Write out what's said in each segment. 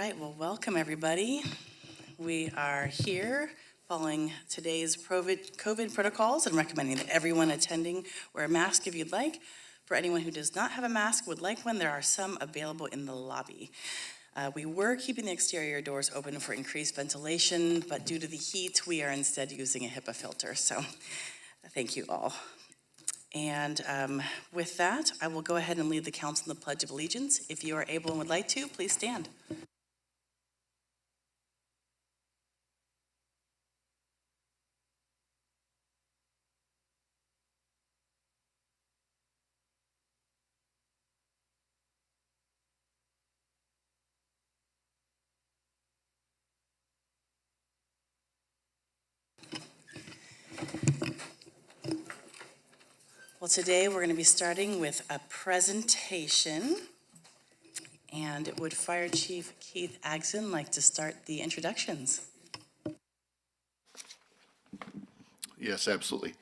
right, well, welcome everybody. We are here following today's COVID protocols and recommending that everyone attending wear a mask if you'd like. For anyone who does not have a mask, would like one, there are some available in the lobby. We were keeping the exterior doors open for increased ventilation, but due to the heat, we are instead using a HEPA filter. So thank you all. And with that, I will go ahead and lead the council in the Pledge of Allegiance. If you are able and would like to, please stand. Well, today we're going to be starting with a presentation. And would Fire Chief Keith Agson like to start the introductions? Yes, absolutely.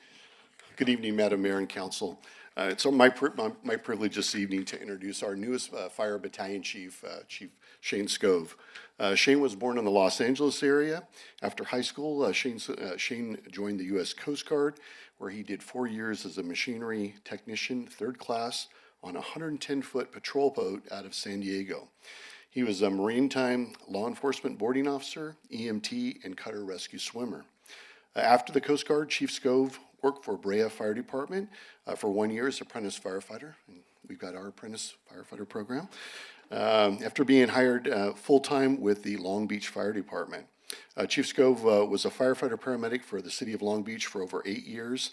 Good evening, Madam Mayor and Council. It's my privilege this evening to introduce our newest Fire Battalion Chief, Chief Shane Scove. Shane was born in the Los Angeles area. After high school, Shane joined the U.S. Coast Guard, where he did 4 years as a machinery technician, 3rd class, on a 110-foot patrol boat out of San Diego. He was a maritime law enforcement boarding officer, EMT, and cutter rescue swimmer. After the Coast Guard, Chief Scove worked for Brea Fire Department for 1 year as apprentice firefighter. And we've got our apprentice firefighter program. After being hired full-time with the Long Beach Fire Department. Chief Scove was a firefighter paramedic for the city of Long Beach for over 8 years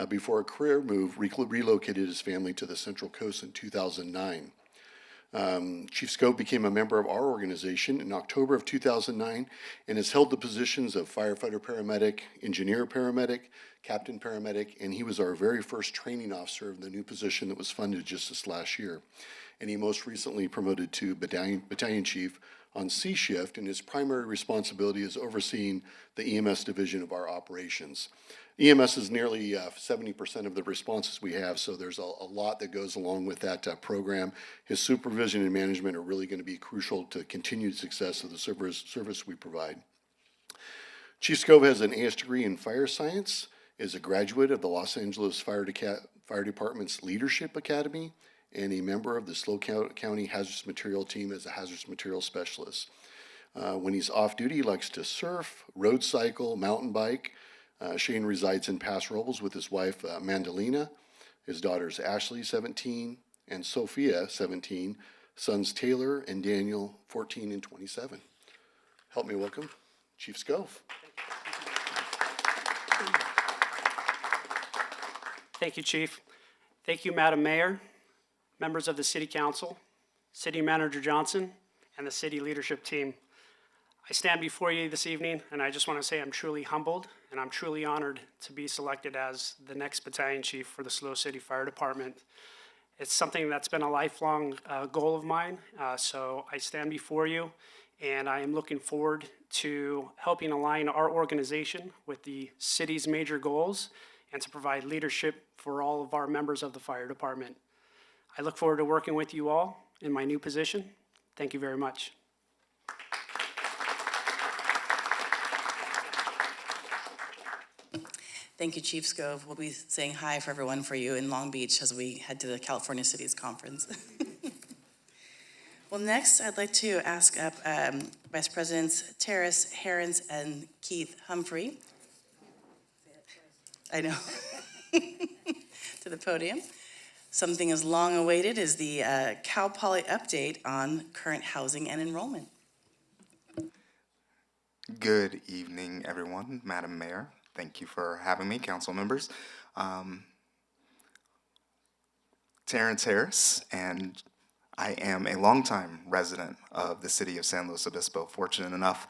before a career move relocated his family to the Central Coast in 2009. Chief Scove became a member of our organization in October of 2009 and has held the positions of firefighter paramedic, engineer paramedic, captain paramedic, and he was our very first training officer of the new position that was funded just this last year. And he most recently promoted to battalion chief on C shift, and his primary responsibility is overseeing the EMS division of our operations. EMS is nearly 70% of the responses we have, so there's a lot that goes along with that program. His supervision and management are really going to be crucial to continued success of the service we provide. Chief Scove has an AS degree in fire science, is a graduate of the Los Angeles Fire Department's Leadership Academy, and a member of the SLO County Hazardous Material Team as a hazardous material specialist. When he's off duty, he likes to surf, road cycle, mountain bike. Shane resides in Paso Robles with his wife, Mandalina, his daughters Ashley, 17, and Sophia, 17, sons Taylor and Daniel, 14 and 27. Help me welcome Chief Scove. Thank you, Chief. Thank you, Madam Mayor, members of the City Council, City Manager Johnson, and the City Leadership Team. I stand before you this evening, and I just want to say I'm truly humbled, and I'm truly honored to be selected as the next Battalion Chief for the SLO City Fire Department. It's something that's been a lifelong goal of mine, so I stand before you, and I am looking forward to helping align our organization with the city's major goals and to provide leadership for all of our members of the fire department. I look forward to working with you all in my new position. Thank you very much. Thank you, Chief Scove. We'll be saying hi for everyone for you in Long Beach as we head to the California Cities Conference. Well, next, I'd like to ask up Vice Presidents Terrace Herons and Keith Humphrey. I know. To the podium. Something as long awaited as the Cal Poly update on current housing and enrollment. Good evening, everyone. Madam Mayor, thank you for having me, council members. Terrence Harris, and I am a longtime resident of the city of San Luis Obispo, fortunate enough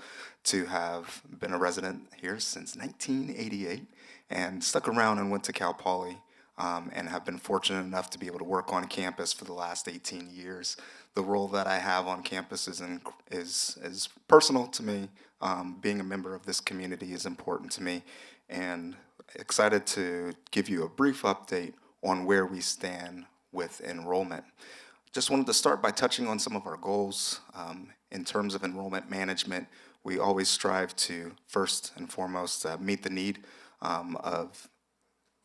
to have been a resident here since 1988 and stuck around and went to Cal Poly. And have been fortunate enough to be able to work on campus for the last 18 years. The role that I have on campus is personal to me. Being a member of this community is important to me, and excited to give you a brief update on where we stand with enrollment. Just wanted to start by touching on some of our goals. In terms of enrollment management, we always strive to, first and foremost, meet the need of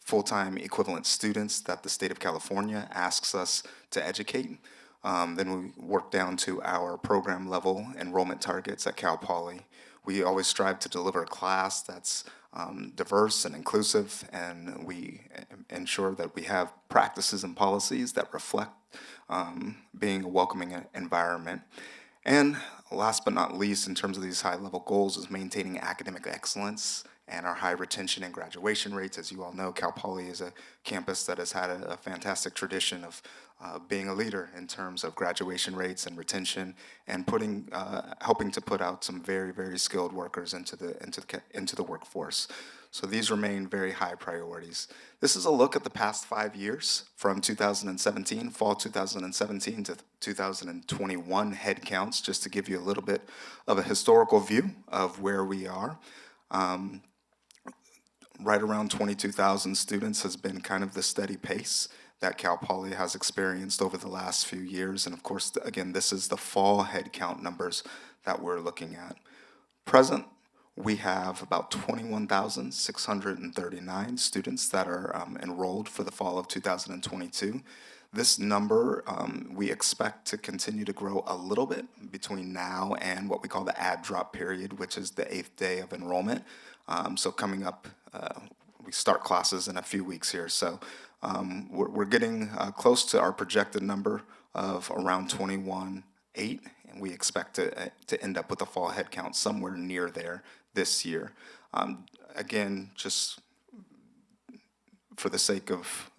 full-time equivalent students that the state of California asks us to educate. Then we work down to our program level enrollment targets at Cal Poly. We always strive to deliver a class that's diverse and inclusive, and we ensure that we have practices and policies that reflect being a welcoming environment. And last but not least, in terms of these high-level goals, is maintaining academic excellence and our high retention and graduation rates. As you all know, Cal Poly is a campus that has had a fantastic tradition of being a leader in terms of graduation rates and retention, and helping to put out some very, very skilled workers into the workforce. So these remain very high priorities. This is a look at the past 5 years from 2017, fall 2017 to 2021 head counts, just to give you a little bit of a historical view of where we are. Right around 22,000 students has been kind of the steady pace that Cal Poly has experienced over the last few years. And of course, again, this is the fall head count numbers that we're looking at. Present, we have about 21,639 students that are enrolled for the fall of 2022. This number we expect to continue to grow a little bit between now and what we call the add drop period, which is the 8th day of enrollment. So coming up, we start classes in a few weeks here. So we're getting close to our projected number of around 21,800, and we expect to end up with a fall head count somewhere near there this year. Again, just for the sake of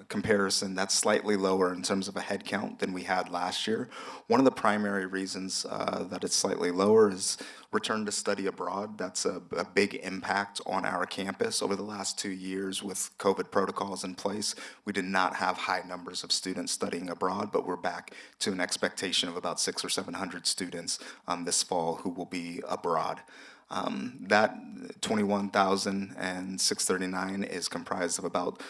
comparison, that's slightly lower in terms of a head count than we had last year. One of the primary reasons that it's slightly lower is return to study abroad. That's a big impact on our campus. Over the last 2 years with COVID protocols in place, we did not have high numbers of students studying abroad, but we're back to an expectation of about 600 or 700 students this fall who will be abroad. That 21,639 is comprised of about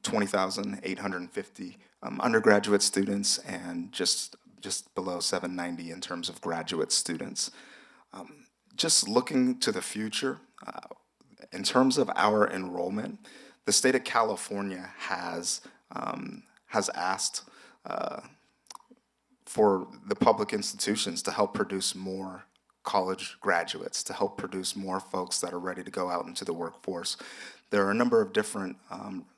20,850 undergraduate students and just below 790 in terms of graduate students. Just looking to the future, in terms of our enrollment, the state of California has asked for the public institutions to help produce more college graduates, to help produce more folks that are ready to go out into the workforce. There are a number of different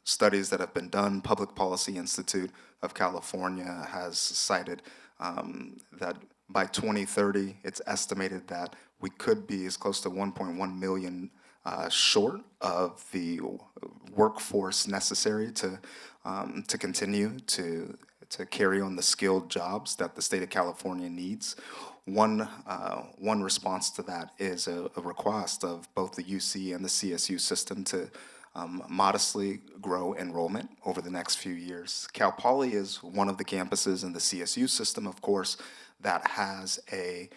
studies that have been done. Public Policy Institute of California has cited that by 2030, it's estimated that we could be as close to 1.1 million short of the workforce necessary to continue to carry on the skilled jobs that the state of California needs. One response to that is a request of both the UC and the CSU system to modestly grow enrollment over the next few years. Cal Poly is one of the campuses in the CSU system, of course, that has a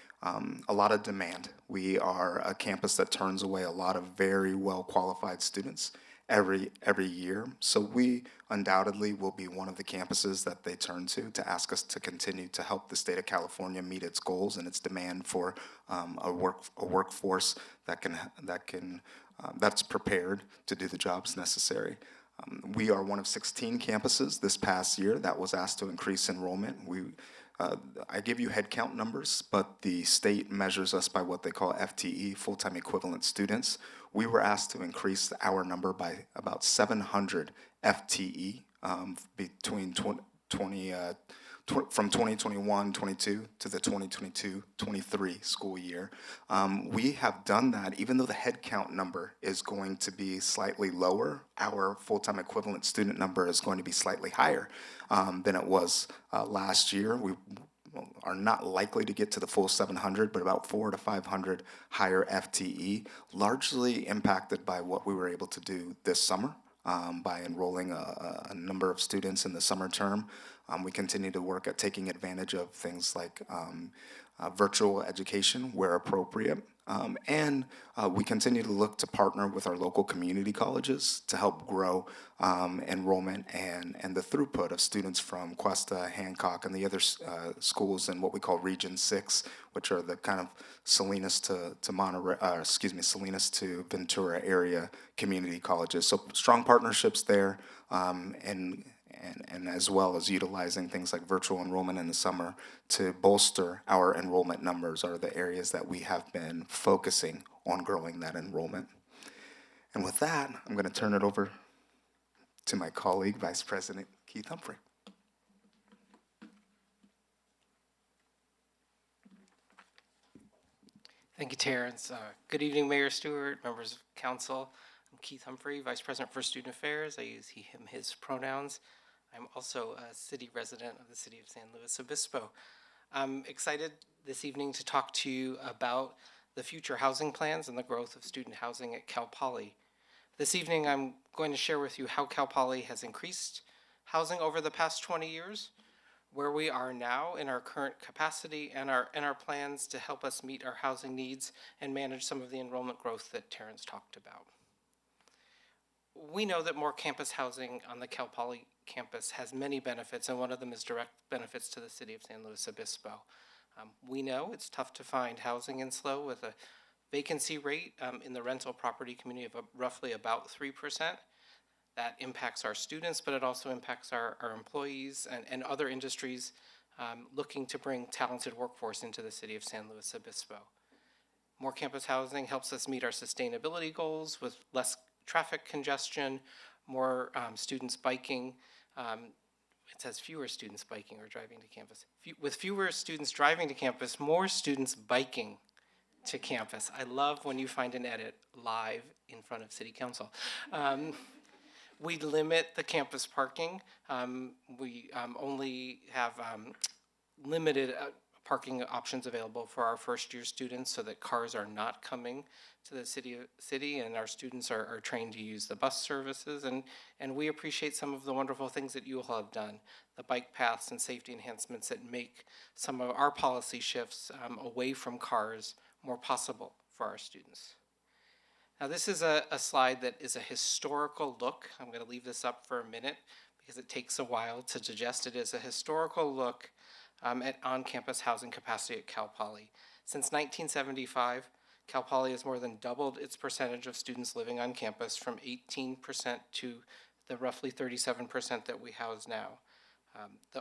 lot of demand. We are a campus that turns away a lot of very well-qualified students every year. So we undoubtedly will be one of the campuses that they turn to ask us to continue to help the state of California meet its goals and its demand for a workforce that's prepared to do the jobs necessary. We are one of 16 campuses this past year that was asked to increase enrollment. I give you headcount numbers, but the state measures us by what they call FTE, full-time equivalent students. We were asked to increase our number by about 700 FTE between from 2021-22 to the 2022-23 school year. We have done that even though the headcount number is going to be slightly lower. Our full-time equivalent student number is going to be slightly higher than it was last year. We are not likely to get to the full 700, but about 400 to 500 higher FTE, largely impacted by what we were able to do this summer by enrolling a number of students in the summer term. We continue to work at taking advantage of things like virtual education where appropriate. And we continue to look to partner with our local community colleges to help grow enrollment and the throughput of students from Cuesta, Hancock, and the other schools in what we call Region 6, which are the kind of Salinas to Salinas to Ventura area community colleges. So strong partnerships there, and as well as utilizing things like virtual enrollment in the summer to bolster our enrollment numbers are the areas that we have been focusing on growing that enrollment. And with that, I'm going to turn it over to my colleague, Vice President Keith Humphrey. Thank you, Terrence. Good evening, Mayor Stewart, members of council. I'm Keith Humphrey, Vice President for Student Affairs. I use he, him, his pronouns. I'm also a city resident of the city of San Luis Obispo. I'm excited this evening to talk to you about the future housing plans and the growth of student housing at Cal Poly. This evening, I'm going to share with you how Cal Poly has increased housing over the past 20 years, where we are now in our current capacity, and our plans to help us meet our housing needs and manage some of the enrollment growth that Terrence talked about. We know that more campus housing on the Cal Poly campus has many benefits, and one of them is direct benefits to the city of San Luis Obispo. We know it's tough to find housing in SLO with a vacancy rate in the rental property community of roughly about 3%. That impacts our students, but it also impacts our employees and other industries looking to bring talented workforce into the city of San Luis Obispo. More campus housing helps us meet our sustainability goals with less traffic congestion, more students biking. It says fewer students biking or driving to campus. With fewer students driving to campus, more students biking to campus. I love when you find an edit live in front of City Council. We limit the campus parking. We only have limited parking options available for our first-year students so that cars are not coming to the city, and our students are trained to use the bus services, and we appreciate some of the wonderful things that you all have done, the bike paths and safety enhancements that make some of our policy shifts away from cars more possible for our students. Now, this is a slide that is a historical look. I'm going to leave this up for a minute because it takes a while to digest. It is a historical look at on-campus housing capacity at Cal Poly. Since 1975, Cal Poly has more than doubled its percentage of students living on campus from 18% to the roughly 37% that we house now.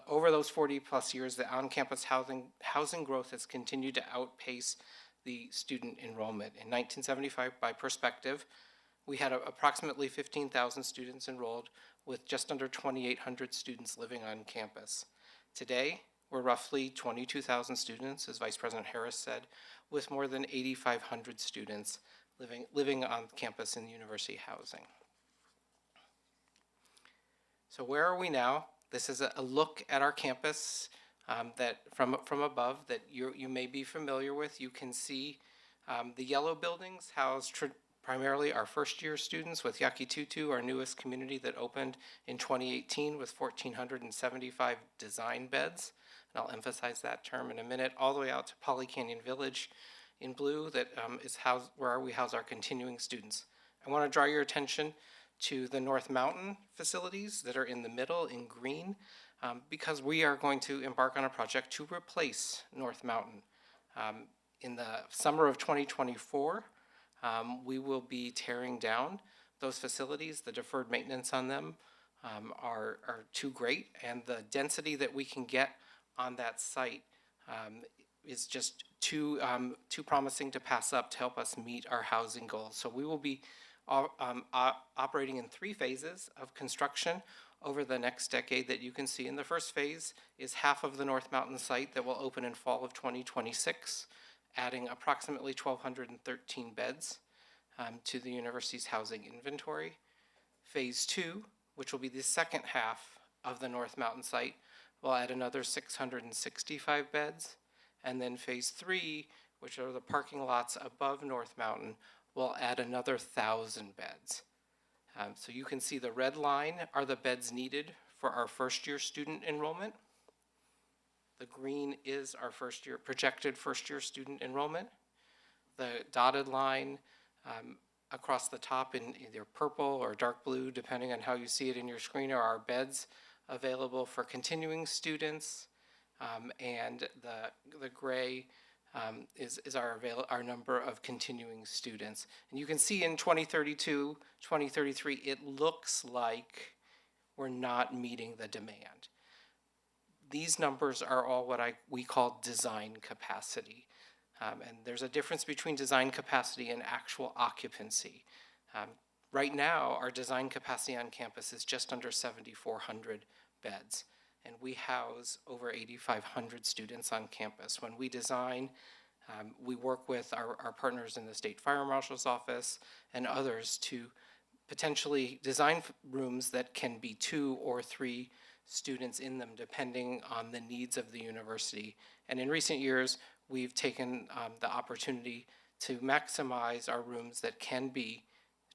Over those 40 plus years, the on-campus housing growth has continued to outpace the student enrollment. In 1975, by perspective, we had approximately 15,000 students enrolled with just under 2,800 students living on campus. Today, we're roughly 22,000 students, as Vice President Harris said, with more than 8,500 students living on campus in university housing. So where are we now? This is a look at our campus that from above that you may be familiar with. You can see the yellow buildings house primarily our first-year students with Yakitutu, our newest community that opened in 2018 with 1,475 design beds. And I'll emphasize that term in a minute, all the way out to Poly Canyon Village in blue that is where we house our continuing students. I want to draw your attention to the North Mountain facilities that are in the middle in green because we are going to embark on a project to replace North Mountain. In the summer of 2024, we will be tearing down those facilities. The deferred maintenance on them are too great, and the density that we can get on that site is just too promising to pass up to help us meet our housing goals. So we will be operating in 3 phases of construction over the next decade that you can see. In the first phase is half of the North Mountain site that will open in fall of 2026, adding approximately 1,213 beds to the university's housing inventory. Phase 2, which will be the second half of the North Mountain site, will add another 665 beds. And then phase 3, which are the parking lots above North Mountain, will add another 1,000 beds. So you can see the red line are the beds needed for our first-year student enrollment. The green is our projected first-year student enrollment. The dotted line across the top in either purple or dark blue, depending on how you see it in your screen, are our beds available for continuing students. And the gray is our number of continuing students. And you can see in 2032, 2033, it looks like we're not meeting the demand. These numbers are all what we call design capacity. And there's a difference between design capacity and actual occupancy. Right now, our design capacity on campus is just under 7,400 beds, and we house over 8,500 students on campus. When we design, we work with our partners in the State Fire Marshal's Office and others to potentially design rooms that can be 2 or 3 students in them, depending on the needs of the university. And in recent years, we've taken the opportunity to maximize our rooms that can be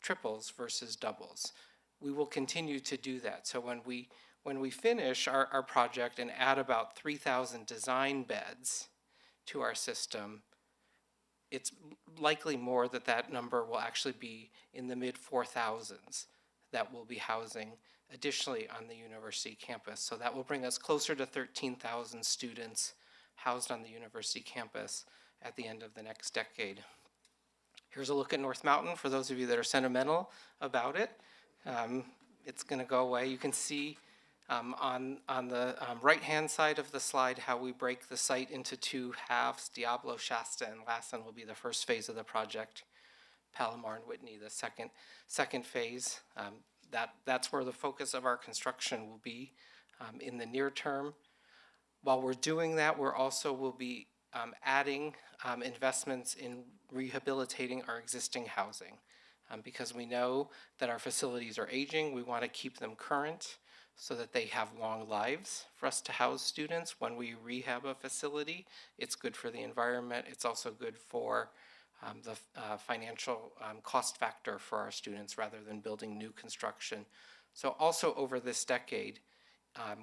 triples versus doubles. We will continue to do that. So when we finish our project and add about 3,000 design beds to our system, it's likely more that number will actually be in the mid-4,000s that will be housing additionally on the university campus. So that will bring us closer to 13,000 students housed on the university campus at the end of the next decade. Here's a look at North Mountain for those of you that are sentimental about it. It's going to go away. You can see on the right-hand side of the slide how we break the site into 2 halves. Diablo, Shasta, and Lassen will be the first phase of the project. Palomar and Whitney, the second phase. That's where the focus of our construction will be in the near term. While we're doing that, will be adding investments in rehabilitating our existing housing. Because we know that our facilities are aging, we want to keep them current so that they have long lives for us to house students. When we rehab a facility, it's good for the environment. It's also good for the financial cost factor for our students rather than building new construction. So also over this decade,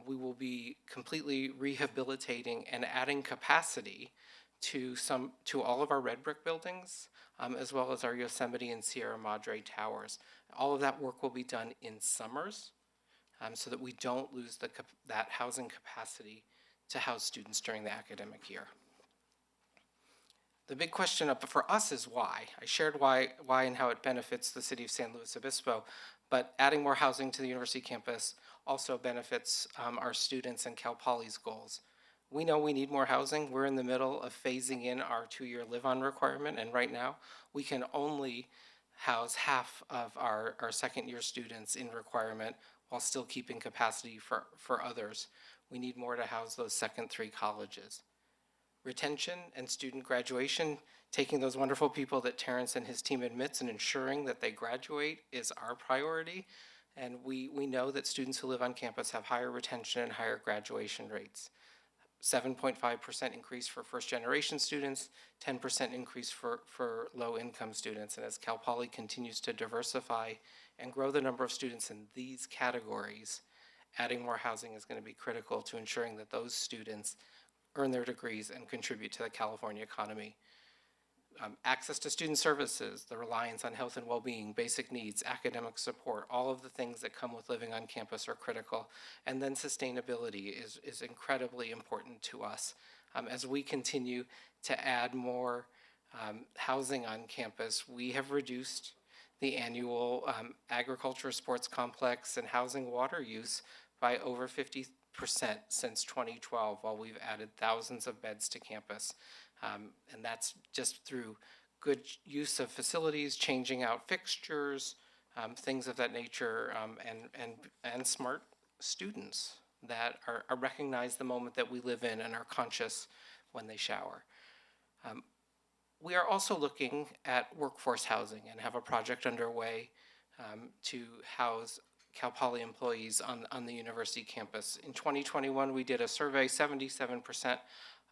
we will be completely rehabilitating and adding capacity to all of our red brick buildings, as well as our Yosemite and Sierra Madre towers. All of that work will be done in summers, so that we don't lose that housing capacity to house students during the academic year. The big question up for us is why. I shared why and how it benefits the city of San Luis Obispo, but adding more housing to the university campus also benefits our students and Cal Poly's goals. We know we need more housing. We're in the middle of phasing in our 2-year live-on requirement, and right now we can only house half of our second-year students in requirement while still keeping capacity for others. We need more to house those second 3 colleges. Retention and student graduation, taking those wonderful people that Terrence and his team admits and ensuring that they graduate is our priority. And we know that students who live on campus have higher retention and higher graduation rates. 7.5% increase for first-generation students, 10% increase for low-income students. And as Cal Poly continues to diversify and grow the number of students in these categories, adding more housing is going to be critical to ensuring that those students earn their degrees and contribute to the California economy. Access to student services, the reliance on health and well-being, basic needs, academic support, all of the things that come with living on campus are critical. And then sustainability is incredibly important to us. As we continue to add more housing on campus, we have reduced the annual agriculture, sports complex, and housing water use by over 50% since 2012, while we've added thousands of beds to campus. And that's just through good use of facilities, changing out fixtures, things of that nature, and smart students that are recognize the moment that we live in and are conscious when they shower. We are also looking at workforce housing and have a project underway to house Cal Poly employees on the university campus. In 2021, we did a survey. 77%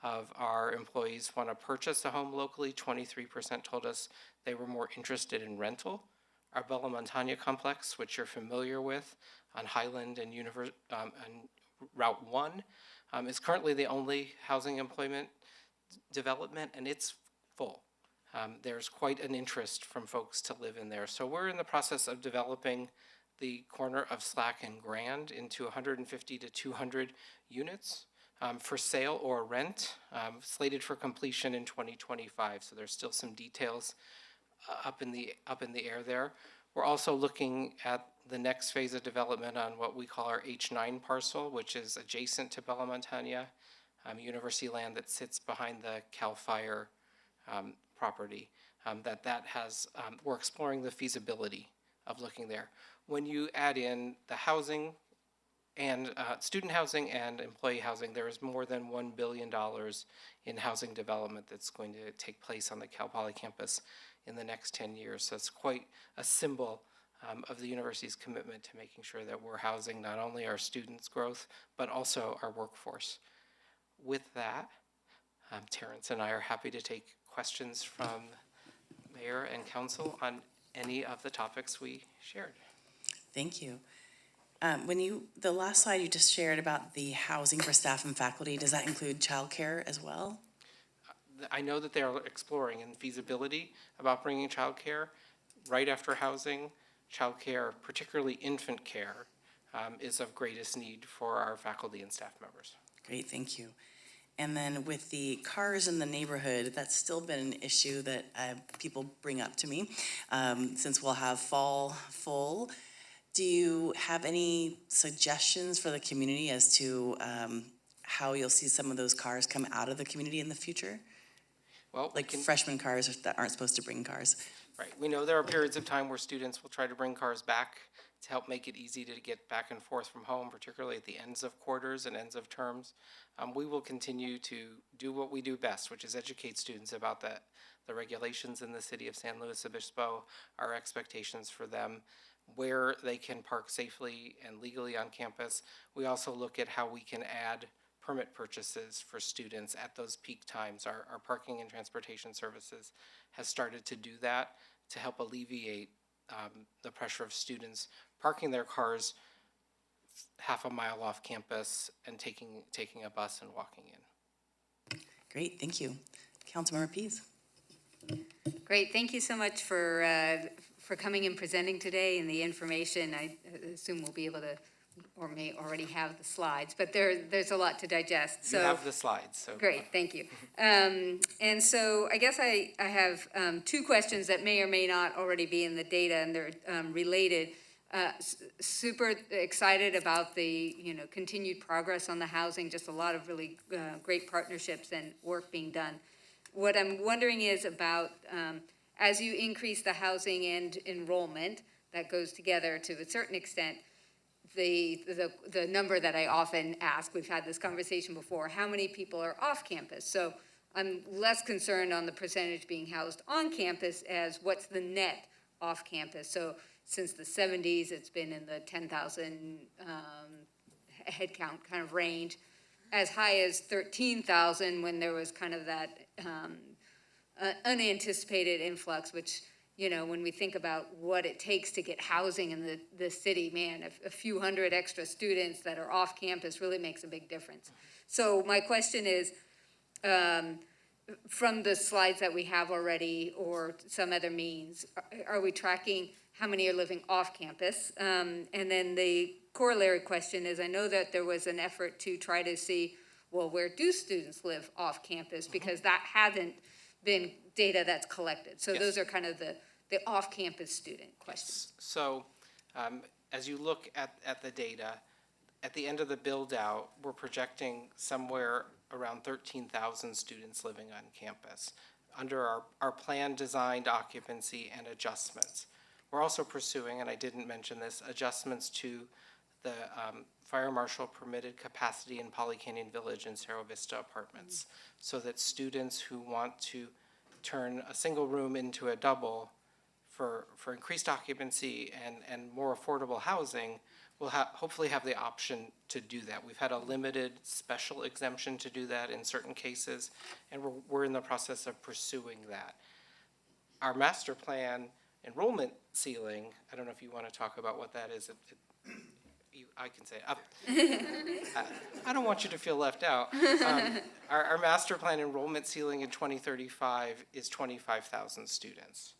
of our employees want to purchase a home locally. 23% told us they were more interested in rental Our Bella Montagna complex, which you're familiar with on Highland and on Route 1, is currently the only housing employment development, and it's full. There's quite an interest from folks to live in there. So we're in the process of developing the corner of Slack and Grand into 150 to 200 units for sale or rent, slated for completion in 2025. So there's still some details up in the air there. We're also looking at the next phase of development on what we call our H9 parcel, which is adjacent to Bella Montagna, university land that sits behind the Cal Fire property. We're exploring the feasibility of looking there. When you add in the housing and student housing and employee housing, there is more than $1 billion in housing development that's going to take place on the Cal Poly campus in the next 10 years. So it's quite a symbol of the university's commitment to making sure that we're housing not only our students' growth, but also our workforce. With that, Terrence and I are happy to take questions from Mayor and Council on any of the topics we shared. Thank you. The last slide you just shared about the housing for staff and faculty, does that include childcare as well? I know that they are exploring in feasibility about bringing childcare right after housing. Childcare, particularly infant care, is of greatest need for our faculty and staff members. Great, thank you. And then with the cars in the neighborhood, that's still been an issue that people bring up to me since we'll have fall full. Do you have any suggestions for the community as to how you'll see some of those cars come out of the community in the future? Well, Like freshman cars that aren't supposed to bring cars. Right. We know there are periods of time where students will try to bring cars back to help make it easy to get back and forth from home, particularly at the ends of quarters and ends of terms. We will continue to do what we do best, which is educate students about the regulations in the city of San Luis Obispo, our expectations for them, where they can park safely and legally on campus. We also look at how we can add permit purchases for students at those peak times. Our parking and transportation services has started to do that to help alleviate the pressure of students parking their cars half a mile off campus and taking a bus and walking in. Great, thank you. Councilmember Pease. Great, thank you so much for coming and presenting today and the information. I assume we'll be able to, or may already have the slides, but there's a lot to digest. So you have the slides. So great, thank you. And so I guess I have two questions that may or may not already be in the data, and they're related. Super excited about the continued progress on the housing, just a lot of really great partnerships and work being done. What I'm wondering is about as you increase the housing and enrollment, that goes together to a certain extent, the number that I often ask, we've had this conversation before, how many people are off campus? So I'm less concerned on the percentage being housed on campus as what's the net off campus. So since the 70s, it's been in the 10,000 head count kind of range, as high as 13,000 when there was kind of that unanticipated influx, which, when we think about what it takes to get housing in the city, man, a few hundred extra students that are off campus really makes a big difference. So my question is, from the slides that we have already or some other means, are we tracking how many are living off campus? And then the corollary question is, I know that there was an effort to try to see, well, where do students live off campus? Because that hasn't been data that's collected. So yes. Those are kind of the off-campus student questions. So as you look at the data, at the end of the build-out, we're projecting somewhere around 13,000 students living on campus under our plan designed occupancy and adjustments. We're also pursuing, and I didn't mention this, adjustments to the fire marshal permitted capacity in Poly Canyon Village and Cerro Vista apartments, so that students who want to turn a single room into a double for increased occupancy and more affordable housing will hopefully have the option to do that. We've had a limited special exemption to do that in certain cases, and we're in the process of pursuing that. Our master plan enrollment ceiling, I don't know if you want to talk about what that is. I can say I don't want you to feel left out. Our master plan enrollment ceiling in 2035 is 25,000 students.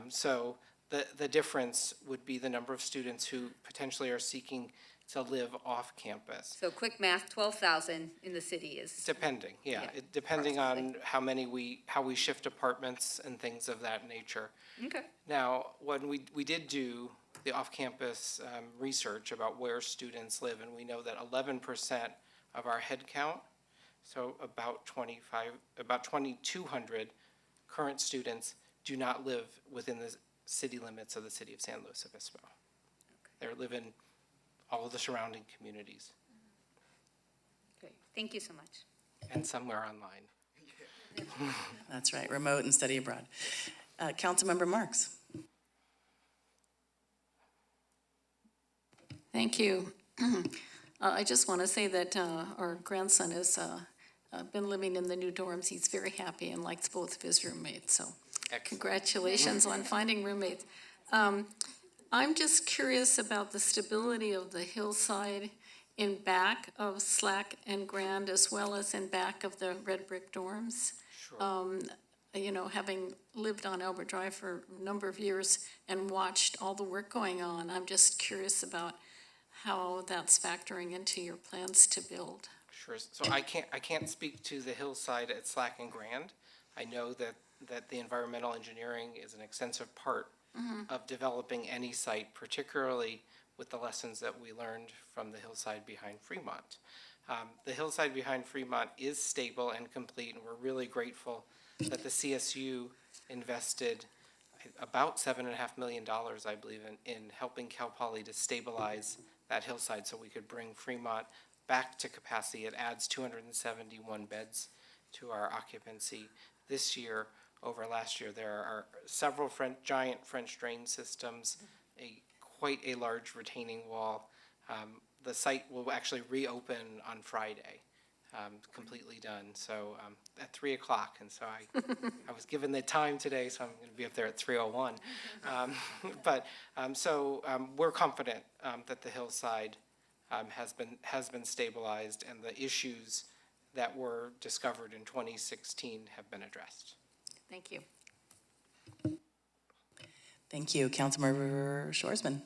So the difference would be the number of students who potentially are seeking to live off campus. So quick math, 12,000 in the city is, Depending, Yeah, depending on how we shift apartments and things of that nature. okay. Now, when we did do the off-campus research about where students live, and we know that 11% of our head count, so about 2,200 current students do not live within the city limits of the city of San Luis Obispo. They live in all of the surrounding communities Great. Thank you so much. and somewhere online. That's right, remote and study abroad. Councilmember Marks. Thank you. I just want to say that our grandson has been living in the new dorms. He's very happy and likes both of his roommates, so congratulations on finding roommates. I'm just curious about the stability of the hillside in back of Slack and Grand, as well as in back of the red brick dorms. Sure. You know, having lived on Albert Drive for a number of years and watched all the work going on, I'm just curious about how that's factoring into your plans to build. Sure. So I can't speak to the hillside at Slack and Grand. I know that the environmental engineering is an extensive part of developing any site, particularly with the lessons that we learned from the hillside behind Fremont. The hillside behind Fremont is stable and complete, and we're really grateful that the CSU invested about $7.5 million, I believe, in helping Cal Poly to stabilize that hillside so we could bring Fremont back to capacity. It adds 271 beds to our occupancy this year. Over last year, there are several giant French drain systems, quite a large retaining wall. The site will actually reopen on Friday, completely done. So at 3 o'clock, and so I was given the time today, so I'm going to be up there at 3:01. We're confident that the hillside has been stabilized, and the issues that were discovered in 2016 have been addressed. Thank you. Thank you. Councilmember Shoresman.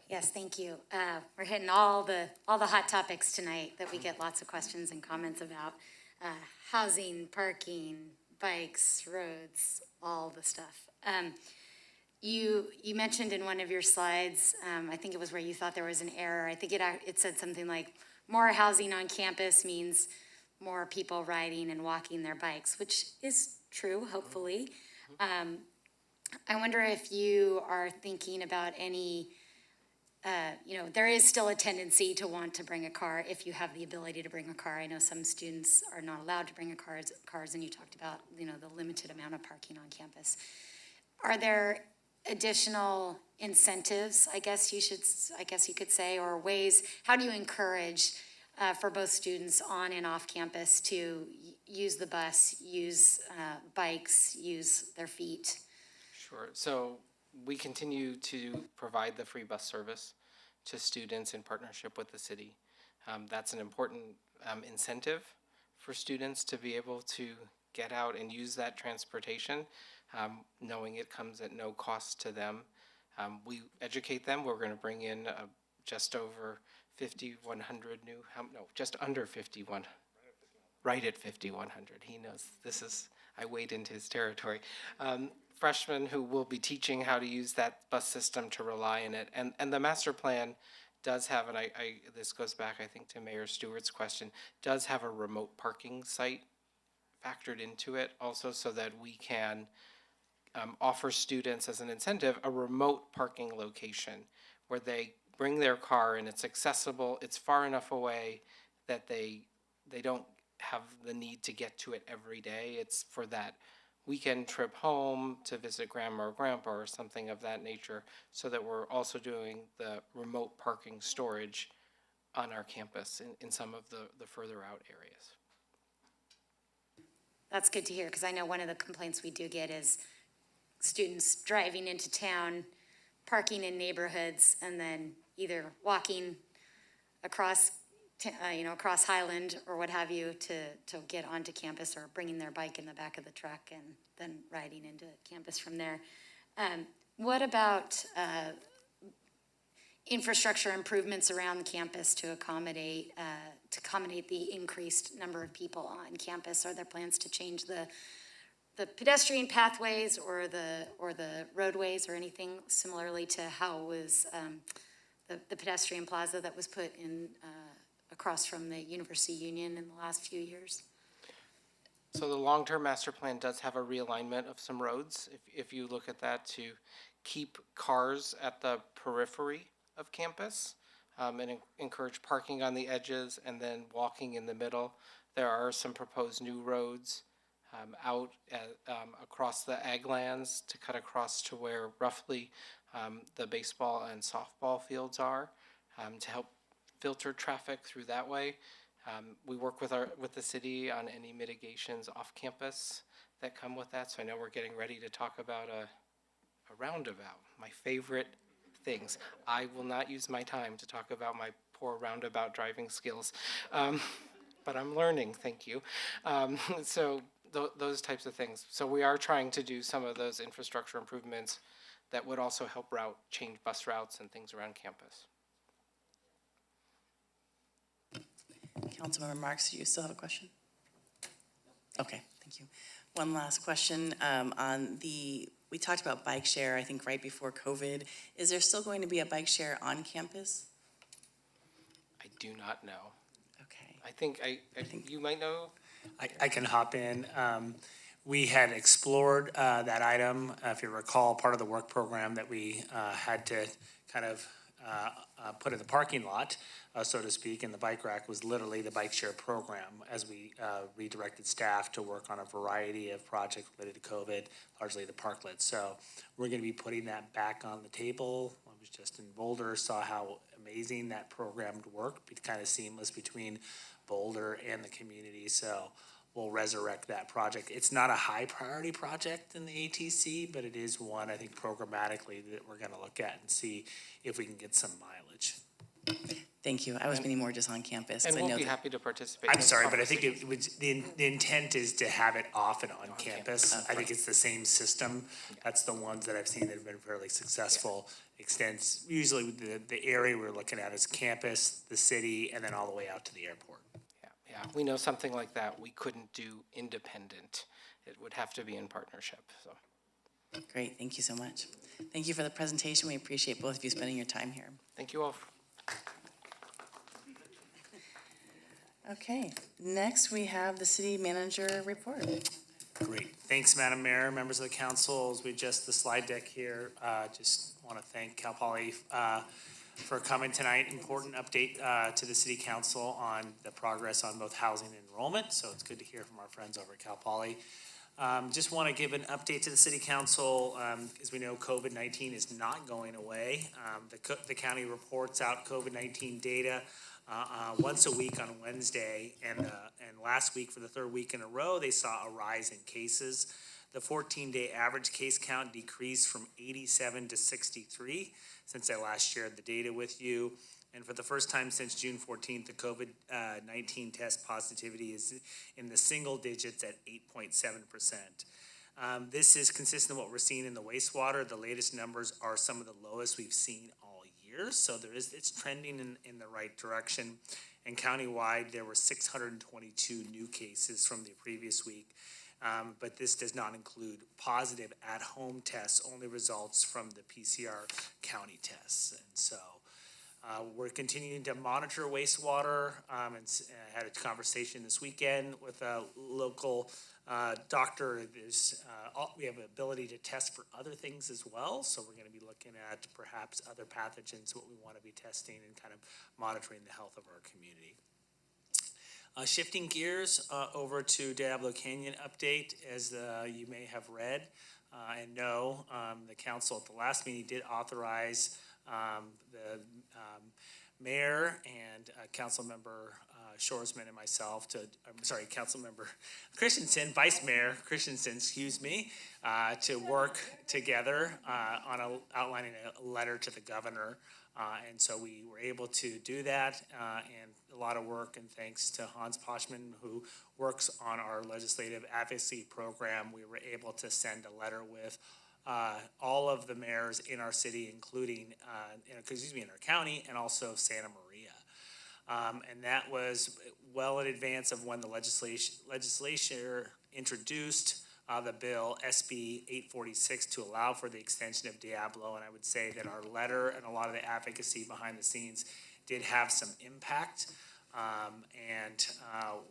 Yes, thank you. We're hitting all the hot topics tonight that we get lots of questions and comments about. Housing, parking, bikes, roads, all the stuff. You mentioned in one of your slides, I think it was where you thought there was an error. I think it said something like, more housing on campus means more people riding and walking their bikes, which is true, hopefully. I wonder if you are thinking about any, there is still a tendency to want to bring a car if you have the ability to bring a car. I know some students are not allowed to bring cars, and you talked about, the limited amount of parking on campus. Are there additional incentives, I guess you could say, or ways, how do you encourage for both students on and off campus to use the bus, use bikes, use their feet? Sure. So we continue to provide the free bus service to students in partnership with the city. That's an important incentive for students to be able to get out and use that transportation, knowing it comes at no cost to them. We educate them. We're going to bring in just over 5,100 just under 51. Right at 5,100. He knows this is, I wade into his territory. Freshmen who will be teaching how to use that bus system to rely on it. And the master plan does have, and this goes back, I think, to Mayor Stewart's question, does have a remote parking site factored into it also, so that we can offer students as an incentive a remote parking location where they bring their car and it's accessible, it's far enough away that they don't have the need to get to it every day. It's for that weekend trip home to visit grandma or grandpa or something of that nature, so that we're also doing the remote parking storage on our campus in some of the further out areas. That's good to hear, because I know one of the complaints we do get is students driving into town, parking in neighborhoods, and then either walking across, across Highland or what have you to get onto campus, or bringing their bike in the back of the truck and then riding into campus from there. What about infrastructure improvements around the campus to accommodate the increased number of people on campus? Are there plans to change the pedestrian pathways or the roadways or anything similarly to how it was the pedestrian plaza that was put in across from the University Union in the last few years? So the long-term master plan does have a realignment of some roads. If you look at that, to keep cars at the periphery of campus and encourage parking on the edges and then walking in the middle. There are some proposed new roads out across the ag lands to cut across to where roughly the baseball and softball fields are, to help filter traffic through that way. We work with the city on any mitigations off campus that come with that. So I know we're getting ready to talk about a roundabout, my favorite things. I will not use my time to talk about my poor roundabout driving skills, but I'm learning, thank you. So those types of things. So we are trying to do some of those infrastructure improvements that would also help change bus routes and things around campus. Councilmember Marks, do you still have a question? Okay, thank you. One last question we talked about bike share, I think right before COVID. Is there still going to be a bike share on campus? I do not know. Okay. I think you might know. I can hop in. We had explored that item. If you recall, part of the work program that we had to kind of put in the parking lot, so to speak, and the bike rack was literally the bike share program as we redirected staff to work on a variety of projects related to COVID, largely the parklets. So we're going to be putting that back on the table. I was just in Boulder, saw how amazing that program worked, kind of seamless between Boulder and the community. So we'll resurrect that project. It's not a high priority project in the ATC, but it is one I think programmatically that we're going to look at and see if we can get some mileage. Thank you. I was meaning more just on campus. And 'cause I we'll know be that- happy to participate. I'm sorry, but I think it was, the intent is to have it off and on campus. I think it's the same system. That's the ones that I've seen that have been fairly successful. Extends, usually the area we're looking at is campus, the city, and then all the way out to the airport. Yeah, we know something like that we couldn't do independent. It would have to be in partnership, so. Great, thank you so much. Thank you for the presentation. We appreciate both of you spending your time here. Thank you all. Okay, next we have the city manager report. Great. Thanks, Madam Mayor, members of the council. As we adjust the slide deck here, just want to thank Cal Poly for coming tonight. Important update to the city council on the progress on both housing and enrollment. So it's good to hear from our friends over at Cal Poly. Just want to give an update to the city council. As we know, COVID-19 is not going away. The county reports out COVID-19 data once a week on Wednesday, and last week, for the third week in a row, they saw a rise in cases. The 14-day average case count decreased from 87 to 63 since I last shared the data with you. And for the first time since June 14th, the COVID-19 test positivity is in the single digits at 8.7%. This is consistent with what we're seeing in the wastewater. The latest numbers are some of the lowest we've seen all year, so it's trending in the right direction. And countywide, there were 622 new cases from the previous week. But this does not include positive at-home tests, only results from the PCR county tests. And so we're continuing to monitor wastewater, and I had a conversation this weekend with a local doctor. We have the ability to test for other things as well, so we're going to be looking at perhaps other pathogens, what we want to be testing and kind of monitoring the health of our community. Shifting gears over to Diablo Canyon update, as you may have read and know, the council at the last meeting did authorize the mayor and council member Shoresman and myself Councilmember Christensen, Vice Mayor Christensen, excuse me, to work together on outlining a letter to the governor. And so we were able to do that, and a lot of work, and thanks to Hans Poschman, who works on our legislative advocacy program, we were able to send a letter with all of the mayors in our city, including, in our county, and also Santa Maria. And that was well in advance of when the legislature introduced the bill SB 846 to allow for the extension of Diablo. And I would say that our letter and a lot of the advocacy behind the scenes did have some impact.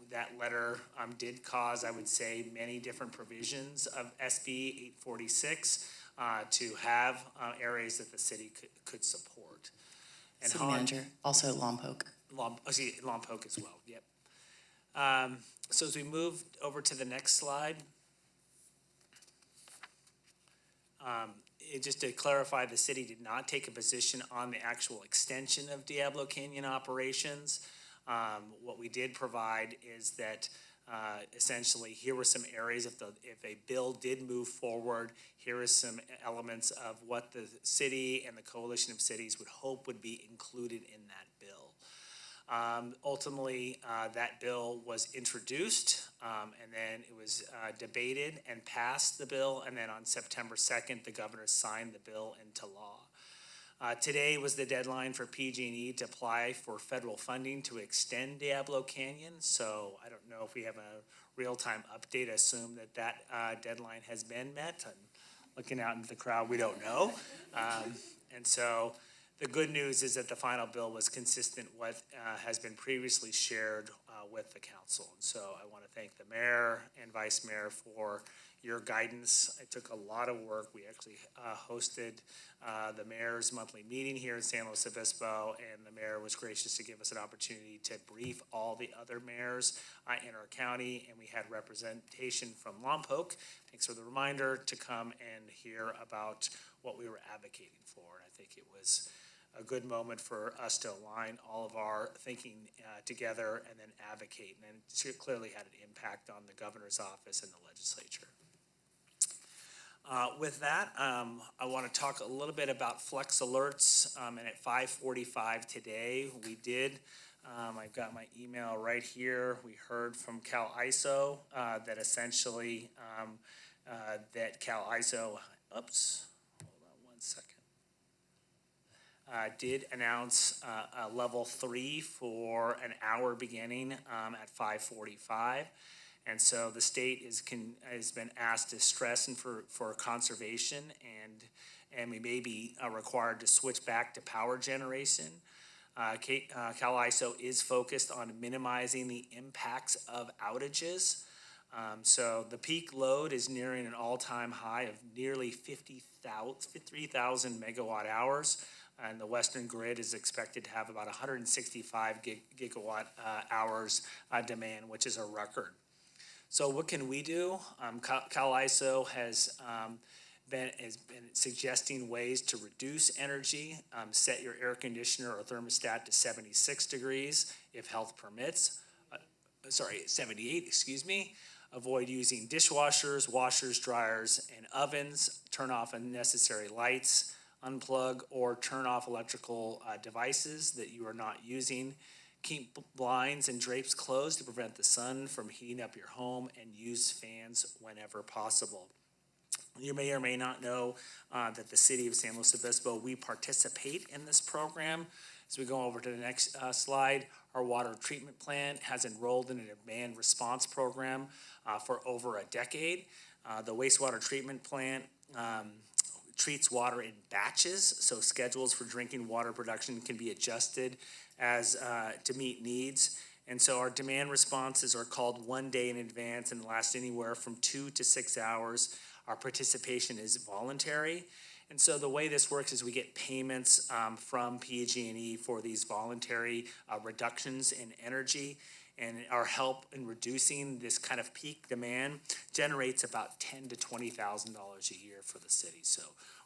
That letter did cause, I would say, many different provisions of SB 846 to have areas that the city could support. And City Manager, also Lompoc. Lompoc as well, yep. So as we move over to the next slide, just to clarify, the city did not take a position on the actual extension of Diablo Canyon operations. What we did provide is that essentially here were some areas, if a bill did move forward, here is some elements of what the city and the coalition of cities would hope would be included in that bill. Ultimately, that bill was introduced, and then it was debated and passed the bill, and then on September 2nd, the governor signed the bill into law. Today was the deadline for PG&E to apply for federal funding to extend Diablo Canyon, so I don't know if we have a real-time update. I assume that deadline has been met. I'm looking out into the crowd, we don't know. And so the good news is that the final bill was consistent with what has been previously shared with the council. And so I want to thank the mayor and vice mayor for your guidance. It took a lot of work. We actually hosted the mayor's monthly meeting here in San Luis Obispo, and the mayor was gracious to give us an opportunity to brief all the other mayors in our county, and we had representation from Lompoc. Thanks for the reminder to come and hear about what we were advocating for. And I think it was a good moment for us to align all of our thinking together and then advocate. And it clearly had an impact on the governor's office and the legislature. With that, I want to talk a little bit about flex alerts. And at 5:45 today, we did, I've got my email right here. We heard from Cal ISO that essentially that Cal ISO, hold on one second. Did announce a level 3 for an hour beginning at 5:45. And so the state has been asked to stress and for conservation, and we may be required to switch back to power generation. Cal ISO is focused on minimizing the impacts of outages. So the peak load is nearing an all-time high of nearly 53,000 megawatt hours. And the Western grid is expected to have about 165 gigawatt hours demand, which is a record. So what can we do? Cal ISO has been suggesting ways to reduce energy. Set your air conditioner or thermostat to 76 degrees if health permits. 78, excuse me. Avoid using dishwashers, washers, dryers, and ovens. Turn off unnecessary lights. Unplug or turn off electrical devices that you are not using. Keep blinds and drapes closed to prevent the sun from heating up your home, and use fans whenever possible. You may or may not know that the city of San Luis Obispo, we participate in this program. As we go over to the next slide, our water treatment plant has enrolled in a demand response program for over a decade. The wastewater treatment plant treats water in batches, so schedules for drinking water production can be adjusted as to meet needs. And so our demand responses are called 1 day in advance and last anywhere from 2 to 6 hours. Our participation is voluntary. And so the way this works is we get payments from PG&E for these voluntary reductions in energy. And our help in reducing this kind of peak demand generates about $10,000 to $20,000 a year for the city. So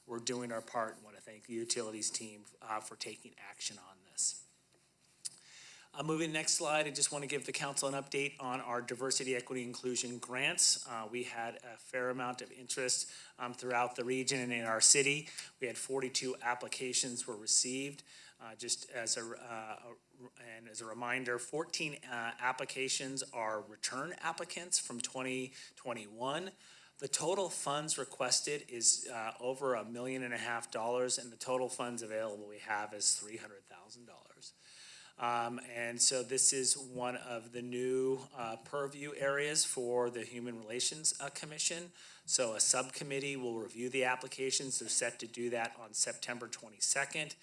we're doing our part, and want to thank the utilities team for taking action on this. Moving to the next slide, I just want to give the council an update on our diversity, equity, inclusion grants. We had a fair amount of interest throughout the region and in our city. We had 42 applications were received. Just as a reminder, 14 applications are return applicants from 2021. The total funds requested is over $1.5 million, and the total funds available we have is $300,000. And so this is one of the new purview areas for the Human Relations Commission. So a subcommittee will review the applications. They're set to do that on September 22nd.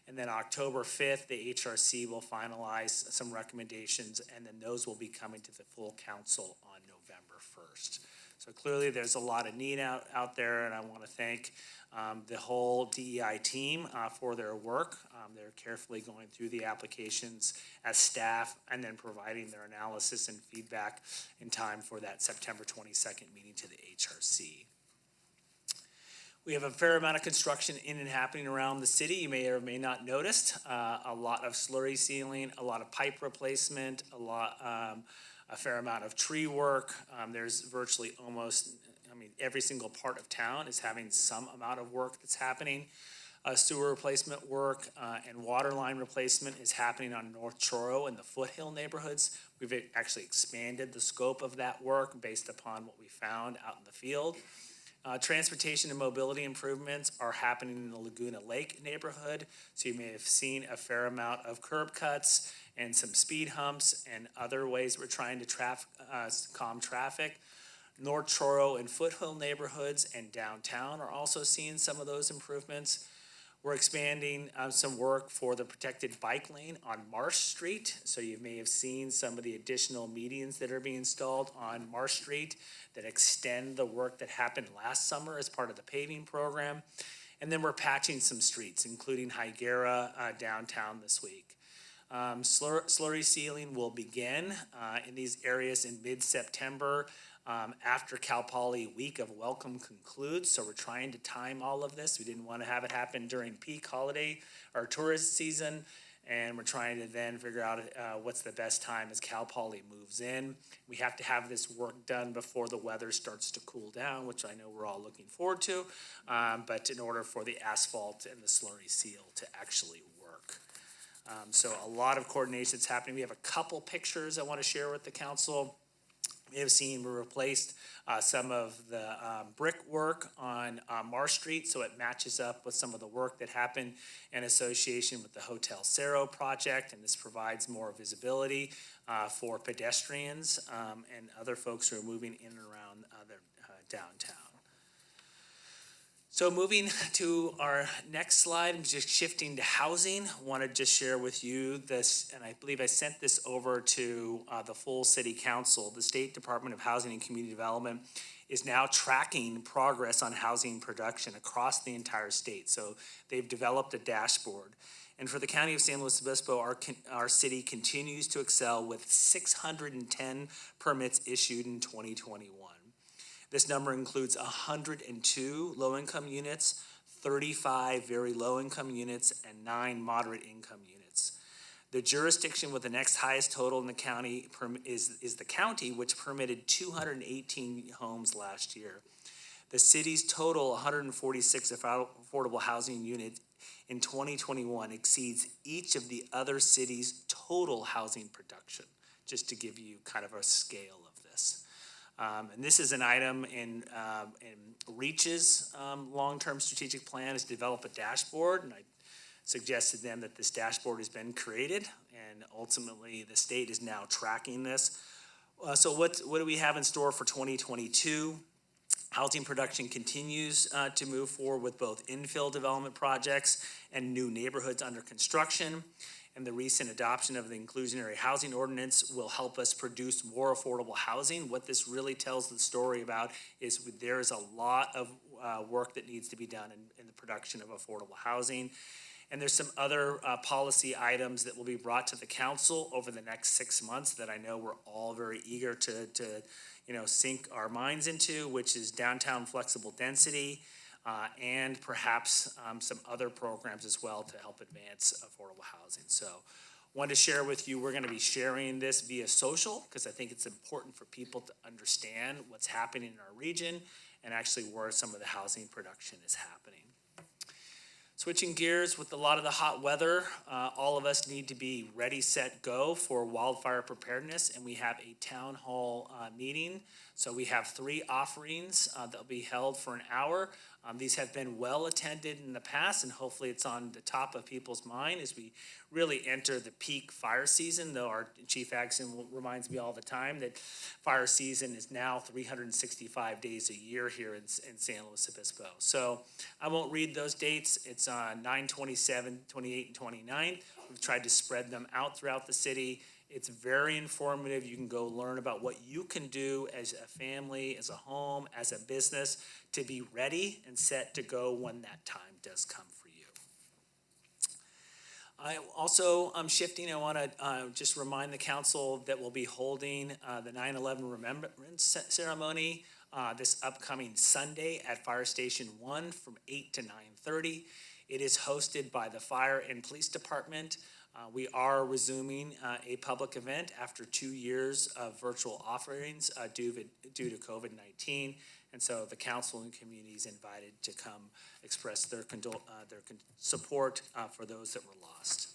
And then October 5th, the HRC will finalize some recommendations, and then those will be coming to the full council on November 1st. So clearly there's a lot of need out there, and I want to thank the whole DEI team for their work. They're carefully going through the applications as staff and then providing their analysis and feedback in time for that September 22nd meeting to the HRC. We have a fair amount of construction in and happening around the city. You may or may not noticed a lot of slurry sealing, a lot of pipe replacement, a fair amount of tree work. There's virtually every single part of town is having some amount of work that's happening. Sewer replacement work and water line replacement is happening on North Truro and the Foothill neighborhoods. We've actually expanded the scope of that work based upon what we found out in the field. Transportation and mobility improvements are happening in the Laguna Lake neighborhood. So you may have seen a fair amount of curb cuts and some speed humps and other ways we're trying to calm traffic. North Truro and Foothill neighborhoods and downtown are also seeing some of those improvements. We're expanding some work for the protected bike lane on Marsh Street. So you may have seen some of the additional medians that are being installed on Marsh Street that extend the work that happened last summer as part of the paving program. And then we're patching some streets, including Higuera downtown this week. Slurry sealing will begin in these areas in mid-September after Cal Poly Week of Welcome concludes. So we're trying to time all of this. We didn't want to have it happen during peak holiday or tourist season. And we're trying to then figure out what's the best time as Cal Poly moves in. We have to have this work done before the weather starts to cool down, which I know we're all looking forward to. But in order for the asphalt and the slurry seal to actually work. So a lot of coordination is happening. We have a couple pictures I want to share with the council. We have seen we replaced some of the brickwork on Marsh Street, so it matches up with some of the work that happened in association with the Hotel Cerro project, and this provides more visibility for pedestrians and other folks who are moving in and around downtown. So moving to our next slide, I'm just shifting to housing. I want to just share with you this, and I believe I sent this over to the full city council. The State Department of Housing and Community Development is now tracking progress on housing production across the entire state. So they've developed a dashboard. And for the county of San Luis Obispo, our city continues to excel with 610 permits issued in 2021. This number includes 102 low-income units, 35 very low-income units, and 9 moderate-income units. The jurisdiction with the next highest total in the county is the county, which permitted 218 homes last year. The city's total 146 affordable housing units in 2021 exceeds each of the other cities' total housing production, just to give you kind of a scale of this. And this is an item in REACH's long-term strategic plan is to develop a dashboard, and I suggested then that this dashboard has been created, and ultimately the state is now tracking this. So what do we have in store for 2022? Housing production continues to move forward with both infill development projects and new neighborhoods under construction. And the recent adoption of the inclusionary housing ordinance will help us produce more affordable housing. What this really tells the story about is there's a lot of work that needs to be done in the production of affordable housing. And there's some other policy items that will be brought to the council over the next 6 months that I know we're all very eager to sink our minds into, which is downtown flexible density, and perhaps some other programs as well to help advance affordable housing. So Wanted to share with you, we're going to be sharing this via social because I think it's important for people to understand what's happening in our region and actually where some of the housing production is happening. Switching gears, with a lot of the hot weather, all of us need to be ready, set, go for wildfire preparedness, and we have a town hall meeting. So we have 3 offerings that will be held for an hour. These have been well attended in the past, and hopefully it's on the top of people's mind as we really enter the peak fire season, though our Chief Axon reminds me all the time that fire season is now 365 days a year here in San Luis Obispo. So I won't read those dates. It's on 9/27, 28, and 29. We've tried to spread them out throughout the city. It's very informative. You can go learn about what you can do as a family, as a home, as a business to be ready and set to go when that time does come for you. I also, shifting, I want to just remind the council that we'll be holding the 9/11 Remembrance Ceremony this upcoming Sunday at Fire Station 1 from 8 to 9:30. It is hosted by the Fire and Police Department. We are resuming a public event after 2 years of virtual offerings due to COVID-19. And so the council and community is invited to come express their support for those that were lost.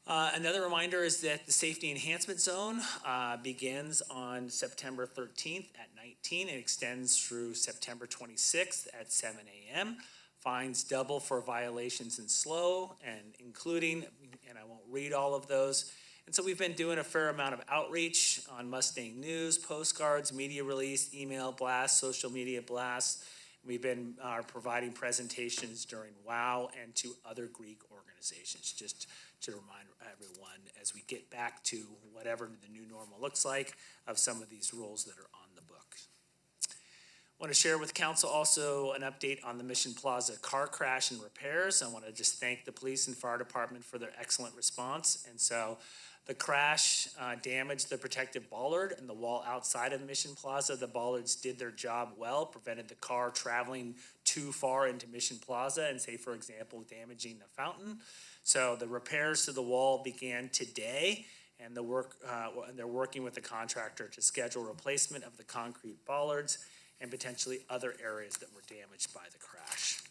Another reminder is that the Safety Enhancement Zone begins on September 13th at 19 and extends through September 26th at 7 a.m. Fines double for violations in slow and including, and I won't read all of those. And so we've been doing a fair amount of outreach on Mustang News, postcards, media release, email blasts, social media blasts. We've been providing presentations during WOW and to other Greek organizations, just to remind everyone as we get back to whatever the new normal looks like of some of these rules that are on the book. I want to share with council also an update on the Mission Plaza car crash and repairs. I want to just thank the police and fire department for their excellent response. And so the crash damaged the protective bollard and the wall outside of the Mission Plaza. The bollards did their job well, prevented the car traveling too far into Mission Plaza and, say, for example, damaging the fountain. So the repairs to the wall began today, and they're working with the contractor to schedule replacement of the concrete bollards and potentially other areas that were damaged by the crash.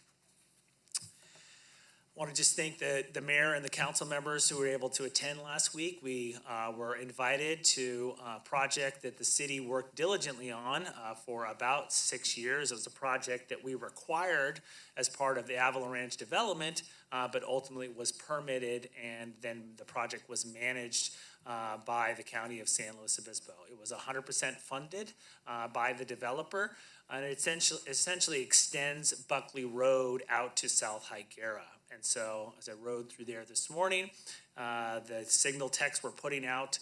I want to just thank the mayor and the council members who were able to attend last week. We were invited to a project that the city worked diligently on for about 6 years. It was a project that we required as part of the Avalanche development, but ultimately was permitted, and then the project was managed by the county of San Luis Obispo. It was 100% funded by the developer, and it essentially extends Buckley Road out to South Higuera. And so as I rode through there this morning, the signal techs were putting out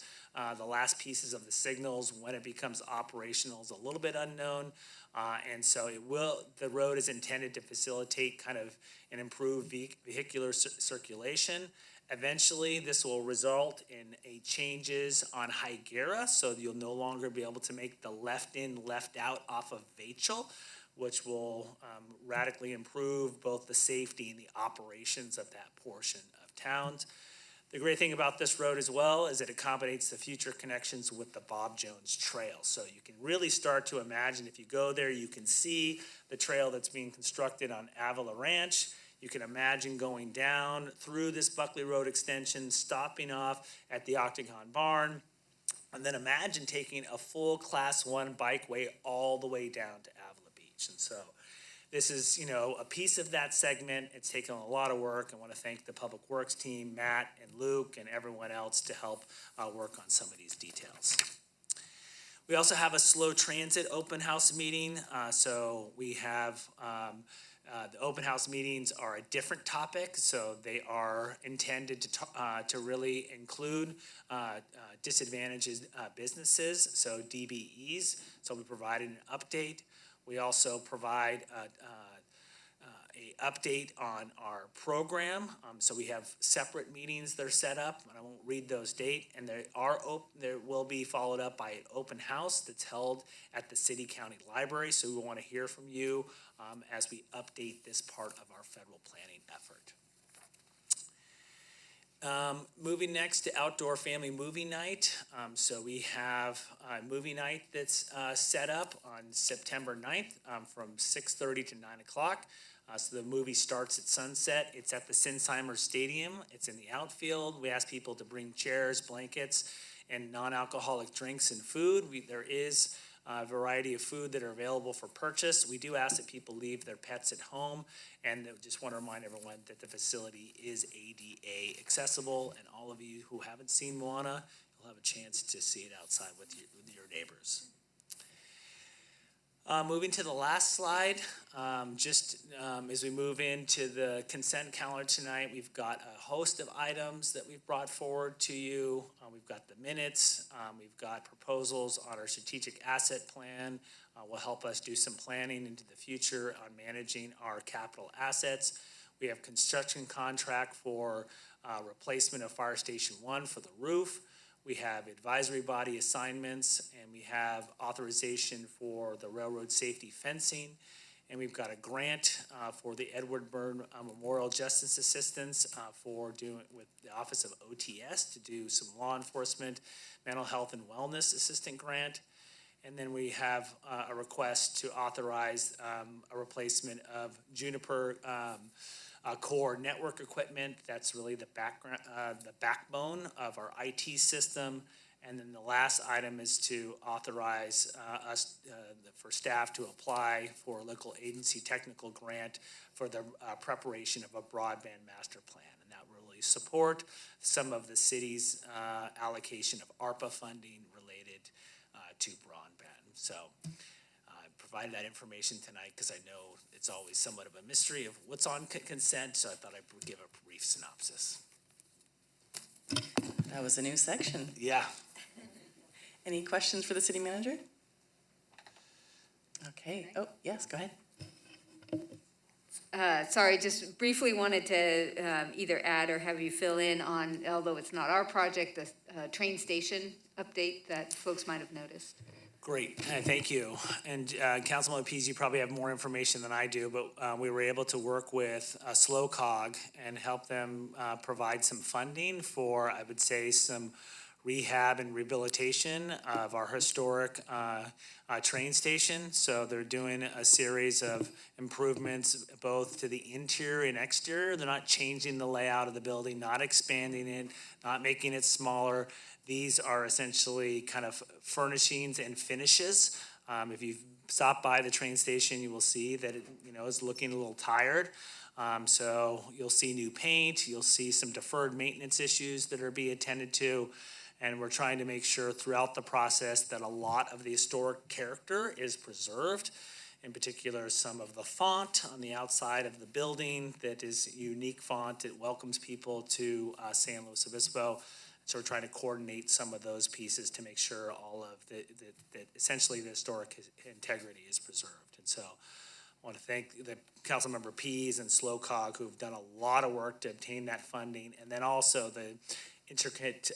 the last pieces of the signals. When it becomes operational is a little bit unknown. And so the road is intended to facilitate kind of an improved vehicular circulation. Eventually, this will result in changes on Higuera, so you'll no longer be able to make the left in, left out off of Vachel, which will radically improve both the safety and the operations of that portion of town. The great thing about this road as well is it accommodates the future connections with the Bob Jones Trail. So you can really start to imagine, if you go there, you can see the trail that's being constructed on Avila Ranch. You can imagine going down through this Buckley Road extension, stopping off at the Octagon Barn, and then imagine taking a full Class 1 bikeway all the way down to Avila Beach. And so this is, a piece of that segment. It's taken a lot of work. I want to thank the Public Works team, Matt and Luke, and everyone else to help work on some of these details. We also have a slow transit open house meeting. So we have the open house meetings are a different topic, so they are intended to really include disadvantaged businesses, so DBEs. So we provided an update. We also provide a update on our program. So we have separate meetings that are set up, and I won't read those dates. And there will be followed up by an open house that's held at the City County Library. So we want to hear from you as we update this part of our federal planning effort. Moving next to outdoor family movie night. So we have a movie night that's set up on September 9th from 6:30 to 9 o'clock. So the movie starts at sunset. It's at the Sinsheimer Stadium. It's in the outfield. We ask people to bring chairs, blankets, and non-alcoholic drinks and food. There is a variety of food that are available for purchase. We do ask that people leave their pets at home, and I just want to remind everyone that the facility is ADA accessible, and all of you who haven't seen Moana, you'll have a chance to see it outside with your neighbors. Moving to the last slide, as we move into the consent calendar tonight, we've got a host of items that we've brought forward to you. We've got the minutes, we've got proposals on our strategic asset plan, will help us do some planning into the future on managing our capital assets. We have construction contract for replacement of Fire Station 1 for the roof. We have advisory body assignments, and we have authorization for the railroad safety fencing. And we've got a grant for the Edward Byrne Memorial Justice Assistance for doing with the Office of OTS to do some law enforcement, mental health and wellness assistant grant. And then we have a request to authorize a replacement of Juniper core network equipment. That's really the backbone of our IT system. And then the last item is to authorize for staff to apply for a local agency technical grant for the preparation of a broadband master plan. And that will really support some of the city's allocation of ARPA funding related to broadband. So I provided that information tonight because I know it's always somewhat of a mystery of what's on consent, so I thought I would give a brief synopsis. That was a new section. Yeah. Any questions for the city manager? Okay. Oh, yes, go ahead. Sorry, just briefly wanted to either add or have you fill in on, although it's not our project, the train station update that folks might have noticed. Great, thank you. And Councilman Pease, you probably have more information than I do, but we were able to work with SlowCog and help them provide some funding for, I would say, some rehab and rehabilitation of our historic train station. So they're doing a series of improvements both to the interior and exterior. They're not changing the layout of the building, not expanding it, not making it smaller. These are essentially kind of furnishings and finishes. If you've stopped by the train station, you will see that it, is looking a little tired. So you'll see new paint, you'll see some deferred maintenance issues that are being attended to. And we're trying to make sure throughout the process that a lot of the historic character is preserved. In particular, some of the font on the outside of the building that is unique font that welcomes people to San Luis Obispo. So we're trying to coordinate some of those pieces to make sure all of that essentially the historic integrity is preserved. And so I want to thank the Councilmember Pease and SlowCog who've done a lot of work to obtain that funding, and then also the intricate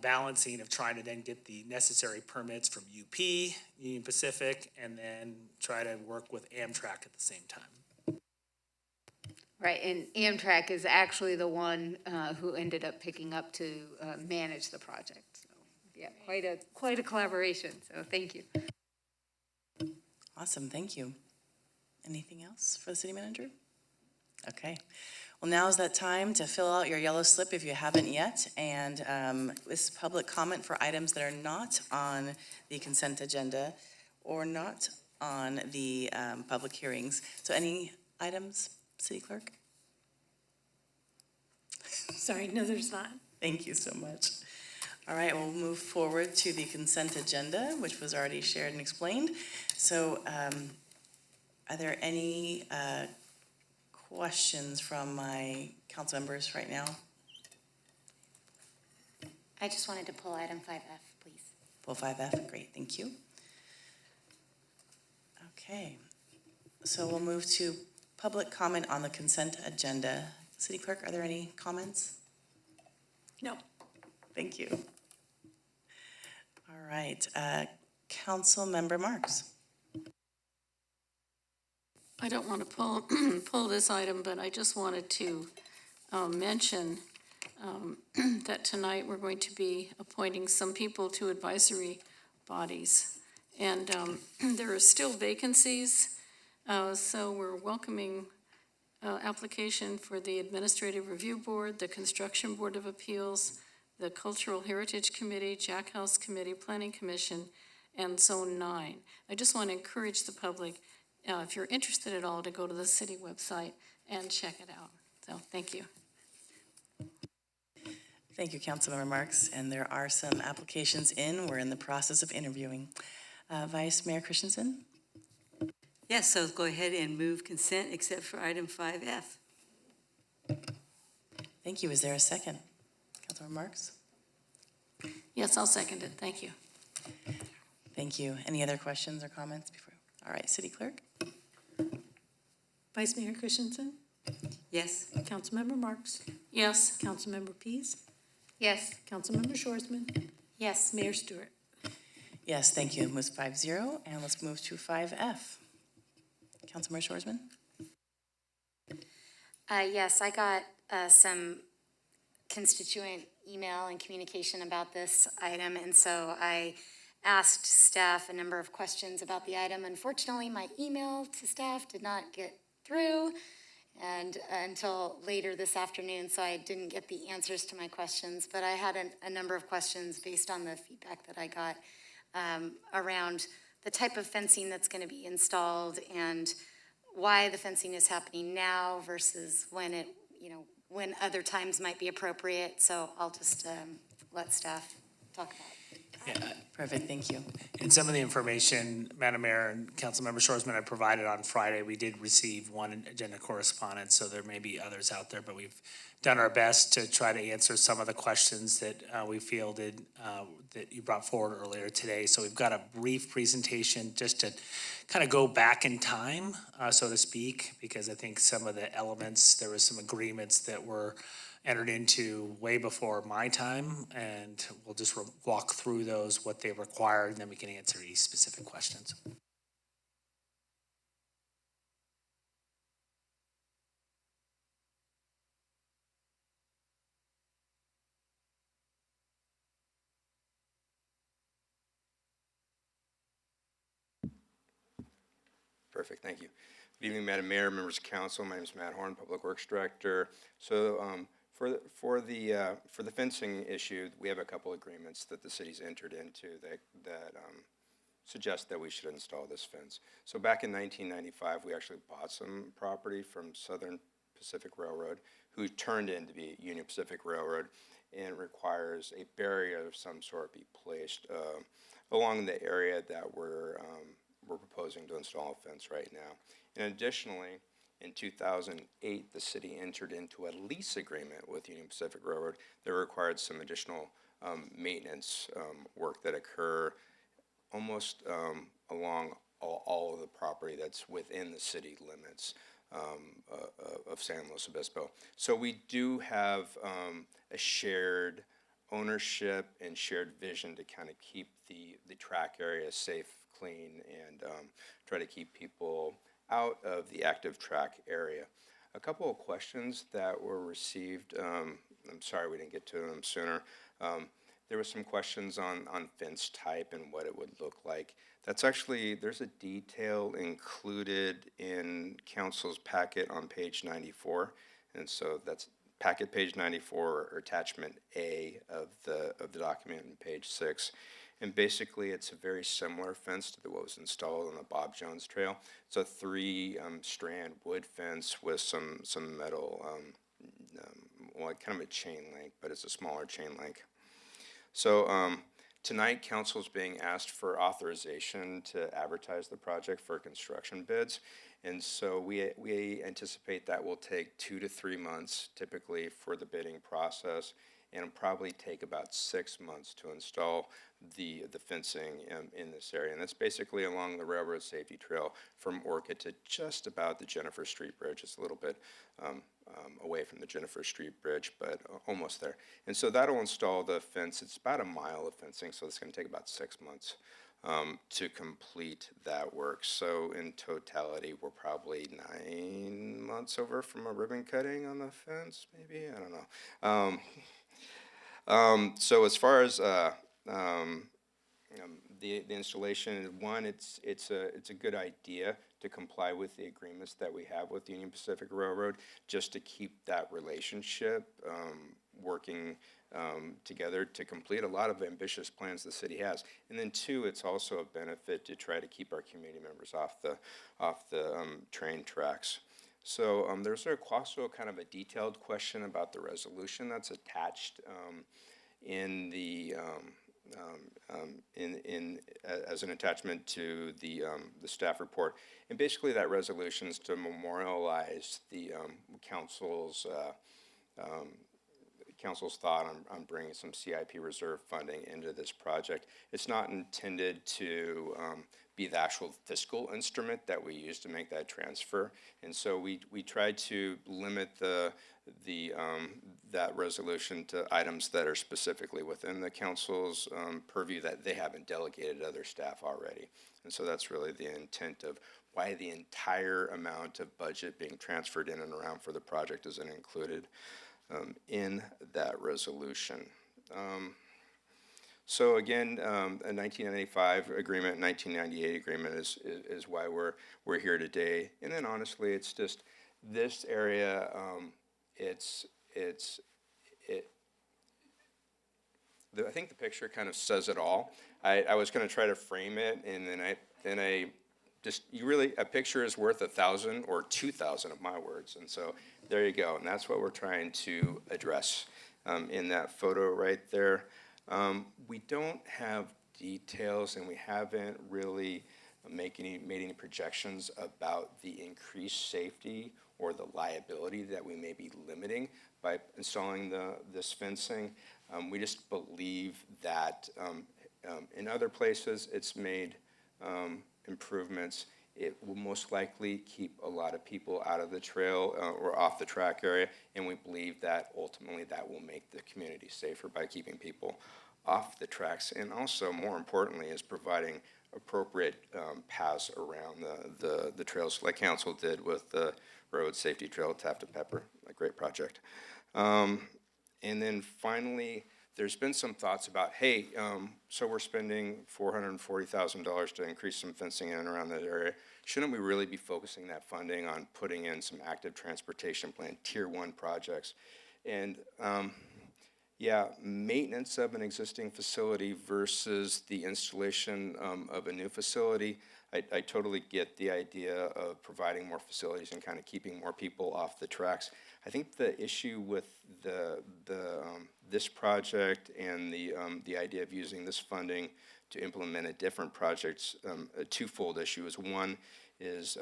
balancing of trying to then get the necessary permits from UP, Union Pacific, and then try to work with Amtrak at the same time. Right, and Amtrak is actually the one who ended up picking up to manage the project. So, yeah, quite a collaboration, so thank you. Awesome, thank you. Anything else for the city manager? Okay. Well, now is that time to fill out your yellow slip if you haven't yet. And this is public comment for items that are not on the consent agenda or not on the public hearings. So any items, City Clerk? Sorry, no, there's not. Thank you so much. All right, we'll move forward to the consent agenda, which was already shared and explained. So are there any questions from my council members right now? I just wanted to pull item 5F, please. Pull 5F, great, thank you. Okay, so we'll move to public comment on the consent agenda. City Clerk, are there any comments? No. Thank you. All right, Council Member Marks. I don't want to pull this item, but I just wanted to mention that tonight we're going to be appointing some people to advisory bodies. And there are still vacancies, so we're welcoming application for the Administrative Review Board, the Construction Board of Appeals, the Cultural Heritage Committee, Jack House Committee, Planning Commission, and Zone 9. I just want to encourage the public, if you're interested at all, to go to the city website and check it out. So, thank you. Thank you, Councilmember Marks. And there are some applications in. We're in the process of interviewing. Vice Mayor Christensen? Yes, so go ahead and move consent except for item 5F. Thank you. Is there a second? Councilmember Marks? Yes, I'll second it. Thank you. Thank you. Any other questions or comments before? All right, City Clerk? Vice Mayor Christensen? Yes. Councilmember Marks? Yes. Councilmember Pease? Yes. Councilmember Shorsman? Yes. Mayor Stewart? Yes, thank you. It was 5-0, and let's move to 5F. Councilmember Shorsman? Yes, I got some constituent email and communication about this item, and so I asked staff a number of questions about the item. Unfortunately, my email to staff did not get through and until later this afternoon, so I didn't get the answers to my questions, but I had a number of questions based on the feedback that I got around the type of fencing that's going to be installed and why the fencing is happening now versus when it, when other times might be appropriate. So I'll just let staff talk about it. Yeah, Perfect, thank you. and some of the information, Madam Mayor and Councilmember Shorsman, I provided on Friday. We did receive one agenda correspondence, so there may be others out there, but we've done our best to try to answer some of the questions that we fielded that you brought forward earlier today. So we've got a brief presentation just to kind of go back in time, so to speak, because I think some of the elements, there was some agreements that were entered into way before my time, and we'll just walk through those, what they require, and then we can answer these specific questions. Perfect, thank you. Good evening, Madam Mayor, members of council. My name is Matt Horn, Public Works Director. So for the fencing issue, we have a couple agreements that the city's entered into that suggest that we should install this fence. So back in 1995, we actually bought some property from Southern Pacific Railroad, who turned in to be Union Pacific Railroad, and requires a barrier of some sort be placed along the area that we're proposing to install a fence right now. And additionally, in 2008, the city entered into a lease agreement with Union Pacific Railroad that required some additional maintenance work that occur almost along all of the property that's within the city limits of San Luis Obispo. So we do have a shared ownership and shared vision to kind of keep the track area safe, clean, and try to keep people out of the active track area. A couple of questions that were received, I'm sorry we didn't get to them sooner. There were some questions on fence type and what it would look like. That's actually, there's a detail included in council's packet on page 94. And so that's packet page 94 or attachment A of the document in page 6. And basically, it's a very similar fence to what was installed on the Bob Jones Trail. It's a 3-strand wood fence with some metal, well, kind of a chain link, but it's a smaller chain link. So tonight, council is being asked for authorization to advertise the project for construction bids. And so we anticipate that will take 2 to 3 months typically for the bidding process, and it'll probably take about 6 months to install the fencing in this area. And that's basically along the railroad safety trail from Orchid to just about the Jennifer Street Bridge. It's a little bit away from the Jennifer Street Bridge, but almost there. And so that'll install the fence. It's about a mile of fencing, so it's going to take about 6 months. to complete that work. So in totality, we're probably 9 months over from a ribbon cutting on the fence, maybe, I don't know. So as far as the installation, one, it's a good idea to comply with the agreements that we have with Union Pacific Railroad, just to keep that relationship working together to complete a lot of ambitious plans the city has. And then two, it's also a benefit to try to keep our community members off the train tracks. So there's also kind of a detailed question about the resolution that's attached in the as an attachment to the staff report. And basically that resolution is to memorialize the council's thought on bringing some CIP reserve funding into this project. It's not intended to be the actual fiscal instrument that we use to make that transfer. And so we tried to limit that resolution to items that are specifically within the council's purview that they haven't delegated to other staff already. And so that's really the intent of why the entire amount of budget being transferred in and around for the project isn't included in that resolution. So again, a 1995 agreement, 1998 agreement is why we're here today. And then honestly, it's just this area. I think the picture kind of says it all. I was going to try to frame it, and then I just, a picture is worth 1,000 or 2,000 of my words. And so there you go. And that's what we're trying to address in that photo right there. We don't have details, and we haven't really made any projections about the increased safety or the liability that we may be limiting by installing this fencing. We just believe that in other places it's made improvements. It will most likely keep a lot of people out of the trail or off the track area, and we believe that ultimately that will make the community safer by keeping people off the tracks, and also more importantly is providing appropriate paths around the trails, like council did with the road safety trail at Taft to Pepper, a great project. And then finally, there's been some thoughts about, hey, so we're spending $440,000 to increase some fencing in and around that area. Shouldn't we really be focusing that funding on putting in some active transportation plan, tier 1 projects? And yeah, maintenance of an existing facility versus the installation of a new facility. I totally get the idea of providing more facilities and kind of keeping more people off the tracks. I think the issue with this project and the idea of using this funding to implement a different project, a twofold issue is, one is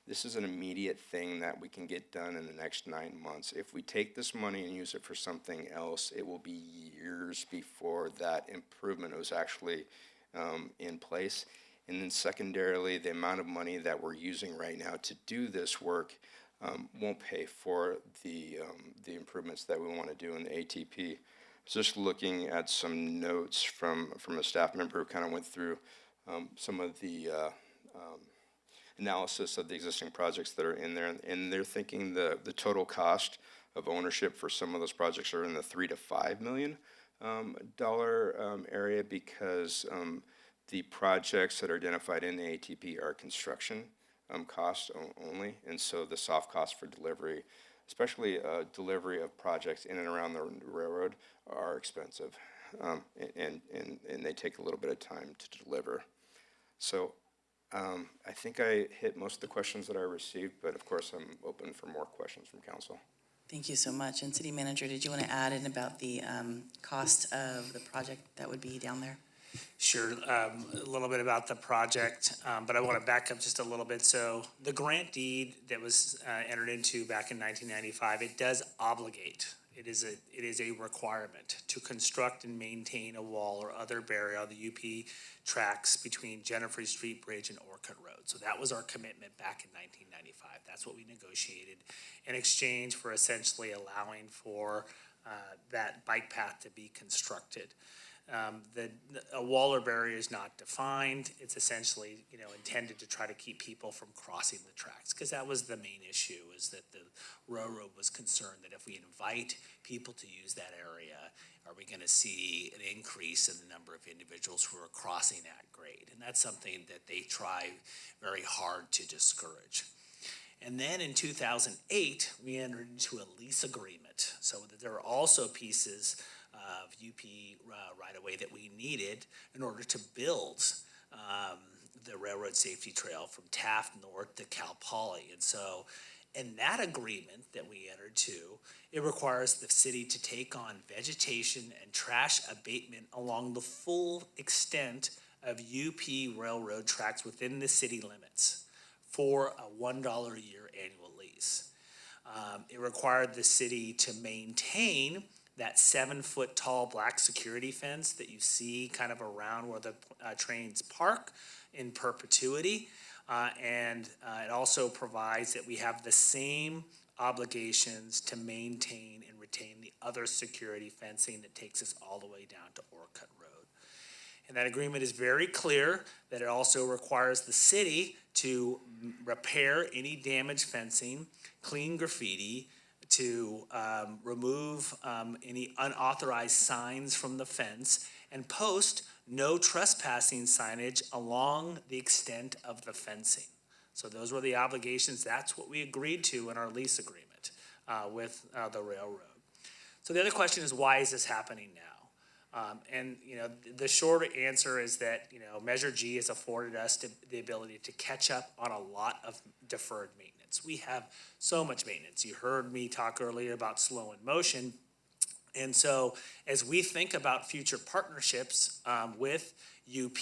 this is an immediate thing that we can get done in the next 9 months. If we take this money and use it for something else, it will be years before that improvement was actually in place. And then secondarily, the amount of money that we're using right now to do this work won't pay for the improvements that we want to do in the ATP. Just looking at some notes from a staff member who kind of went through some of the analysis of the existing projects that are in there, and they're thinking the total cost of ownership for some of those projects are in the $3 to $5 million area, because the projects that are identified in the ATP are construction costs only, and so the soft costs for delivery, especially delivery of projects in and around the railroad, are expensive, and they take a little bit of time to deliver. So I think I hit most of the questions that I received, but of course I'm open for more questions from council. Thank you so much. And City Manager, did you want to add in about the cost of the project that would be down there? Sure, a little bit about the project, but I want to back up just a little bit. So the grant deed that was entered into back in 1995, it does obligate. It is a requirement to construct and maintain a wall or other barrier on the UP tracks between Jennifer Street Bridge and Orcutt Road. So that was our commitment back in 1995. That's what we negotiated in exchange for essentially allowing for that bike path to be constructed. A wall or barrier is not defined. It's essentially, intended to try to keep people from crossing the tracks, because that was the main issue, is that the railroad was concerned that if we invite people to use that area, are we gonna see an increase in the number of individuals who are crossing at grade? And that's something that they try very hard to discourage. And then in 2008, we entered into a lease agreement, so that there are also pieces of UP right-of-way that we needed in order to build the railroad safety trail from Taft North to Cal Poly. And so in that agreement that we entered to, it requires the city to take on vegetation and trash abatement along the full extent of UP railroad tracks within the city limits for a $1 a year annual lease. It required the city to maintain that 7-foot tall black security fence that you see kind of around where the trains park in perpetuity. And it also provides that we have the same obligations to maintain and retain the other security fencing that takes us all the way down to Orcutt Road. And that agreement is very clear that it also requires the city to repair any damaged fencing, clean graffiti, to remove any unauthorized signs from the fence, and post no trespassing signage along the extent of the fencing. So those were the obligations. That's what we agreed to in our lease agreement with the railroad. So the other question is, why is this happening now? And the short answer is that Measure G has afforded us the ability to catch up on a lot of deferred maintenance. We have so much maintenance. You heard me talk earlier about slow in motion. And so as we think about future partnerships with UP,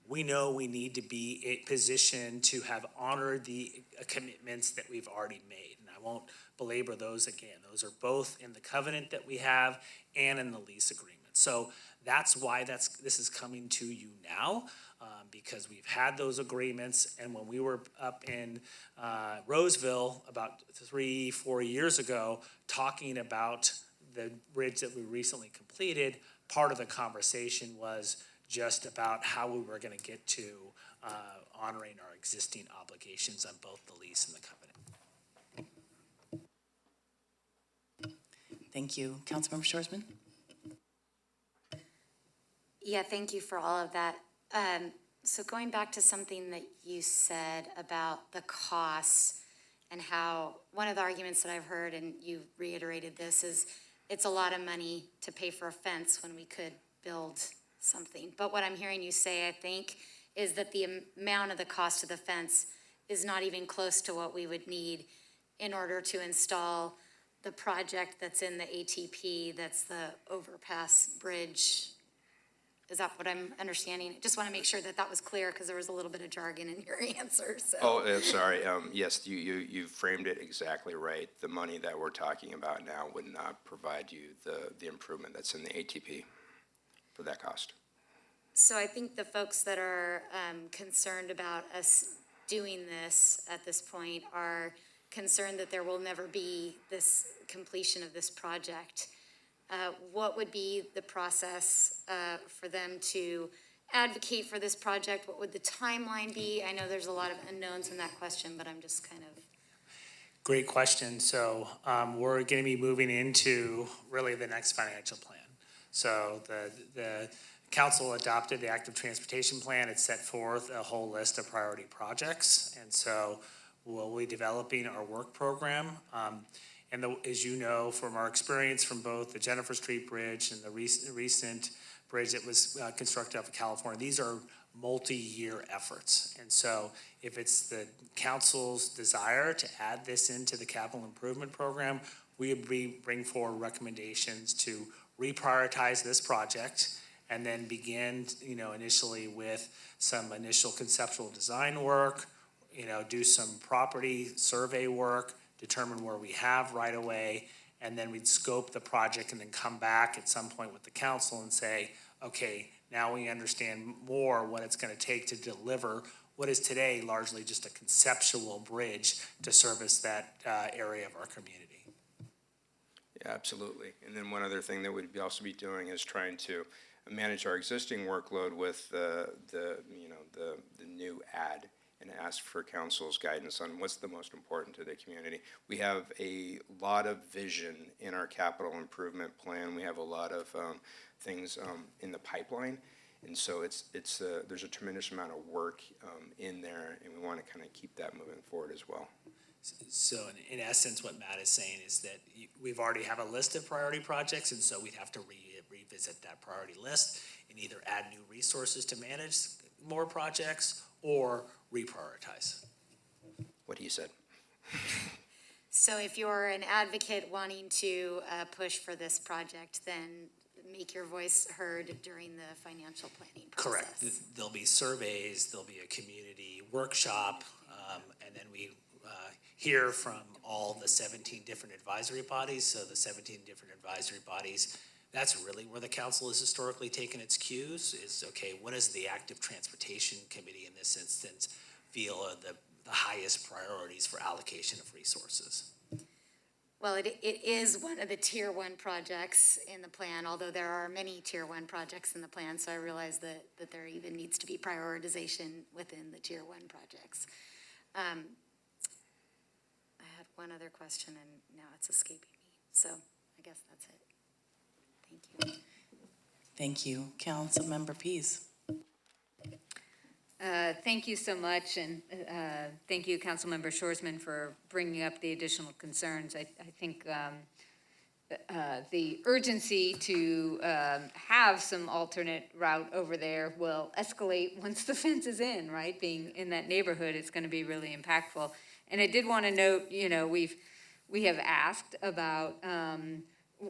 we know we need to be in position to have honored the commitments that we've already made. And I won't belabor those again. Those are both in the covenant that we have and in the lease agreement. So that's why this is coming to you now, because we've had those agreements. And when we were up in Roseville about 3-4 years ago, talking about the bridge that we recently completed, part of the conversation was just about how we were going to get to honoring our existing obligations on both the lease and the covenant. Thank you. Councilmember Shoresman? Yeah, thank you for all of that. So going back to something that you said about the costs and how one of the arguments that I've heard, and you reiterated this, is it's a lot of money to pay for a fence when we could build something. But what I'm hearing you say, I think, is that the amount of the cost of the fence is not even close to what we would need in order to install the project that's in the ATP, that's the overpass bridge. Is that what I'm understanding? Just want to make sure that that was clear, because there was a little bit of jargon in your answer. So. Oh, sorry. Yes, you framed it exactly right. The money that we're talking about now would not provide you the improvement that's in the ATP for that cost. So I think the folks that are concerned about us doing this at this point are concerned that there will never be this completion of this project. What would be the process for them to advocate for this project? What would the timeline be? I know there's a lot of unknowns in that question, but I'm just kind of... Great question. So we're going to be moving into really the next financial plan. So the council adopted the active transportation plan. It set forth a whole list of priority projects. And so we'll be developing our work program. And as you know, from our experience from both the Jennifer Street Bridge and the recent bridge that was constructed off of California, these are multi-year efforts. And so if it's the council's desire to add this into the capital improvement program, we would bring forward recommendations to reprioritize this project and then begin, initially with some initial conceptual design work, do some property survey work, determine where we have right of way, and then we'd scope the project and then come back at some point with the council and say, okay, now we understand more what it's going to take to deliver what is today largely just a conceptual bridge to service that area of our community. Yeah, absolutely. And then one other thing that we'd also be doing is trying to manage our existing workload with the new ad and ask for council's guidance on what's the most important to the community. We have a lot of vision in our capital improvement plan. We have a lot of things in the pipeline. And so there's a tremendous amount of work in there, and we want to kind of keep that moving forward as well. So in essence, what Matt is saying is that we've already have a list of priority projects, and so we'd have to revisit that priority list and either add new resources to manage more projects or reprioritize. What he said. So if you're an advocate wanting to push for this project, then make your voice heard during the financial planning process. Correct. There'll be surveys, there'll be a community workshop, and then we hear from all the 17 different advisory bodies. So the 17 different advisory bodies, that's really where the council has historically taken its cues is, okay, what does the active transportation committee in this instance feel are the highest priorities for allocation of resources? Well, it is one of the tier 1 projects in the plan, although there are many tier 1 projects in the plan, so I realize that there even needs to be prioritization within the tier 1 projects. I had one other question and now it's escaping me, so I guess that's it. Thank you. Thank you. Councilmember Pease. Thank you so much, and thank you, Councilmember Shoresman, for bringing up the additional concerns. I think the urgency to have some alternate route over there will escalate once the fence is in, right? Being in that neighborhood, it's going to be really impactful. And I did want to note, we have asked about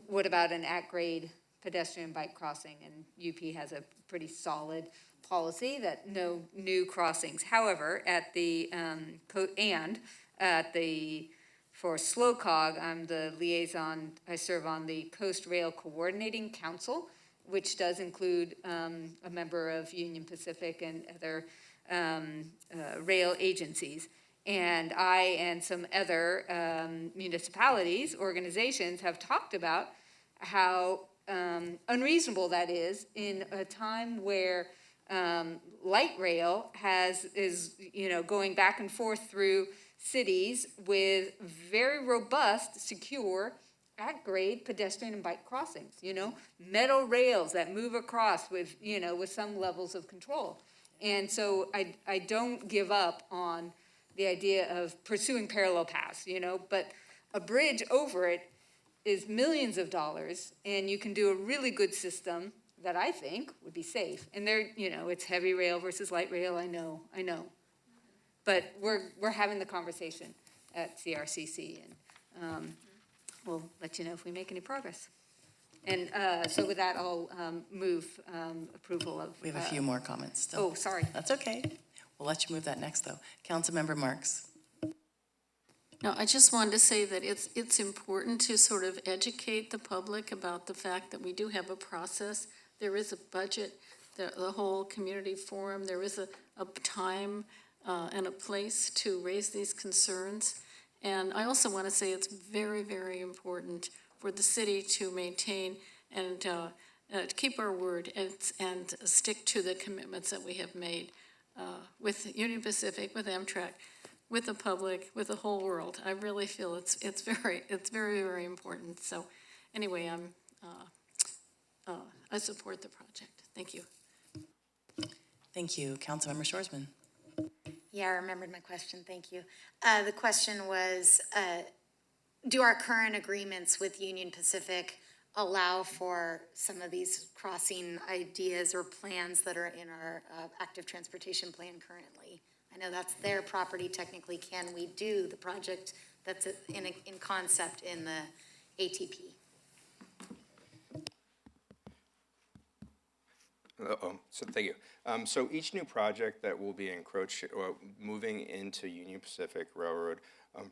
what about an at-grade pedestrian bike crossing, and UP has a pretty solid policy that no new crossings. However, for SLOCOG, I'm the liaison, I serve on the Coast Rail Coordinating Council, which does include a member of Union Pacific and other rail agencies. And I and some other municipalities, organizations have talked about how unreasonable that is in a time where light rail is going back and forth through cities with very robust, secure, at-grade pedestrian and bike crossings, metal rails that move across with some levels of control. And so I don't give up on the idea of pursuing parallel paths, but a bridge over it is millions of dollars, and you can do a really good system that I think would be safe. And it's heavy rail versus light rail, I know. But we're having the conversation at CRCC, and we'll let you know if we make any progress. And so with that, I'll move approval of. We have a few more comments still. Oh, sorry. That's okay. We'll let you move that next, though. Councilmember Marks. No, I just wanted to say that it's important to sort of educate the public about the fact that we do have a process. There is a budget, the whole community forum, there is a time and a place to raise these concerns. And I also want to say it's very, very important for the city to maintain and to keep our word and stick to the commitments that we have made with Union Pacific, with Amtrak, with the public, with the whole world. I really feel it's very, very important. So anyway, I support the project. Thank you. Thank you. Councilmember Shoresman. Yeah, I remembered my question, thank you. The question was, do our current agreements with Union Pacific allow for some of these crossing ideas or plans that are in our active transportation plan currently? I know that's their property technically. Can we do the project that's in concept in the ATP? So thank you. So each new project that will be moving into Union Pacific Railroad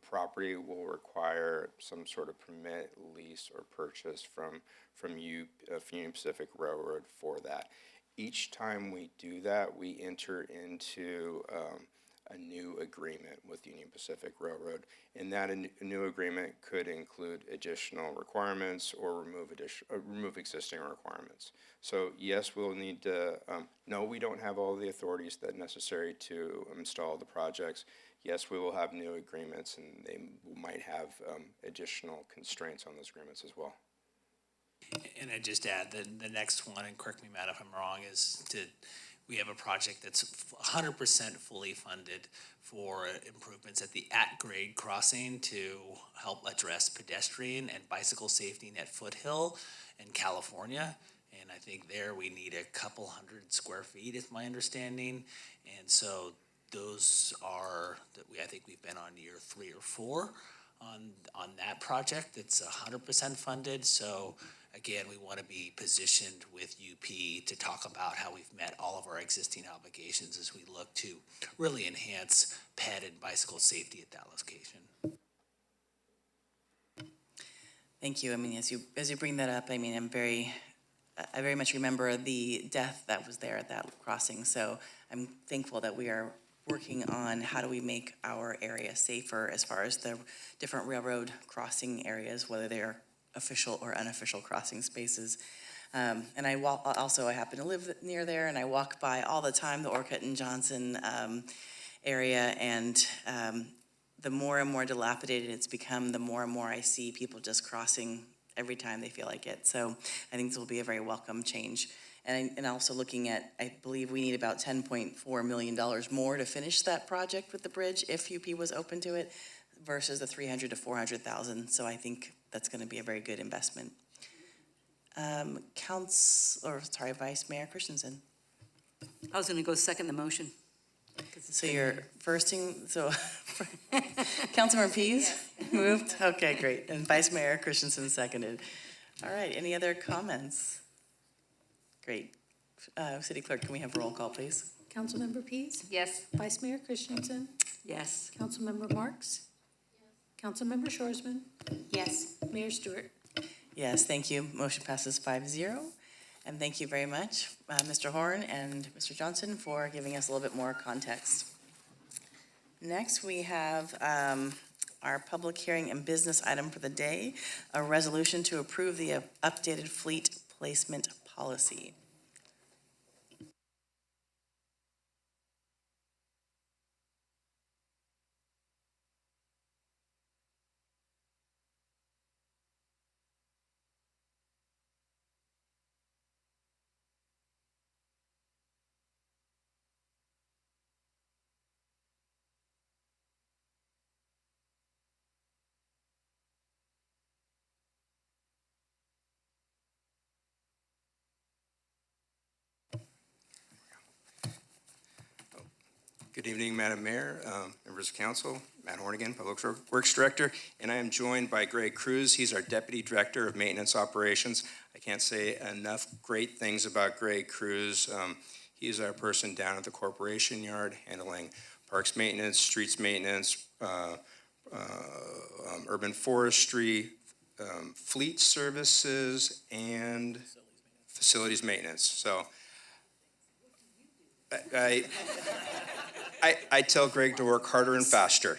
property will require some sort of permit, lease, or purchase from Union Pacific Railroad for that. Each time we do that, we enter into a new agreement with Union Pacific Railroad. And that a new agreement could include additional requirements or remove existing requirements. So yes, we'll need to, no, we don't have all the authorities that necessary to install the projects. Yes, we will have new agreements, and they might have additional constraints on those agreements as well. And I just add that the next one, and correct me, Matt, if I'm wrong, we have a project that's 100% fully funded for improvements at the at-grade crossing to help address pedestrian and bicycle safety at Foothill in California. And I think there we need a couple hundred square feet, is my understanding. And so those are, I think we've been on year 3 or 4 on that project. It's 100% funded. So again, we want to be positioned with UP to talk about how we've met all of our existing obligations as we look to really enhance ped and bicycle safety at that location. Thank you. I mean, as you bring that up, I mean, I very much remember the death that was there at that crossing. So I'm thankful that we are working on how do we make our area safer as far as the different railroad crossing areas, whether they are official or unofficial crossing spaces. And I happen to live near there, and I walk by all the time the Orcutt and Johnson area, and the more and more dilapidated it's become, the more and more I see people just crossing every time they feel like it. So I think this will be a very welcome change. And also looking at, I believe we need about $10.4 million more to finish that project with the bridge if UP was open to it, versus the $300,000 to $400,000. So I think that's going to be a very good investment. Vice Mayor Christensen. I was going to go second the motion. So you're firsting, so Councilmember Pease moved? Okay, great. And Vice Mayor Christensen seconded. All right, any other comments? Great. City Clerk, can we have roll call, please? Councilmember Pease? Yes. Vice Mayor Christensen? Yes. Councilmember Marks? Councilmember Shorsman? Yes. Mayor Stewart? Yes, thank you. Motion passes 5-0. And thank you very much, Mr. Horn and Mr. Johnson, for giving us a little bit more context. Next, we have our public hearing and business item for the day, a resolution to approve the updated fleet placement policy. Good evening, Madam Mayor, members of council, Matt Horn again, Public Works Director, and I am joined by Greg Cruz. He's our Deputy Director of Maintenance Operations. I can't say enough great things about Greg Cruz. He's our person down at the corporation yard handling parks maintenance, streets maintenance, urban forestry, fleet services, and facilities maintenance. So I tell Greg to work harder and faster.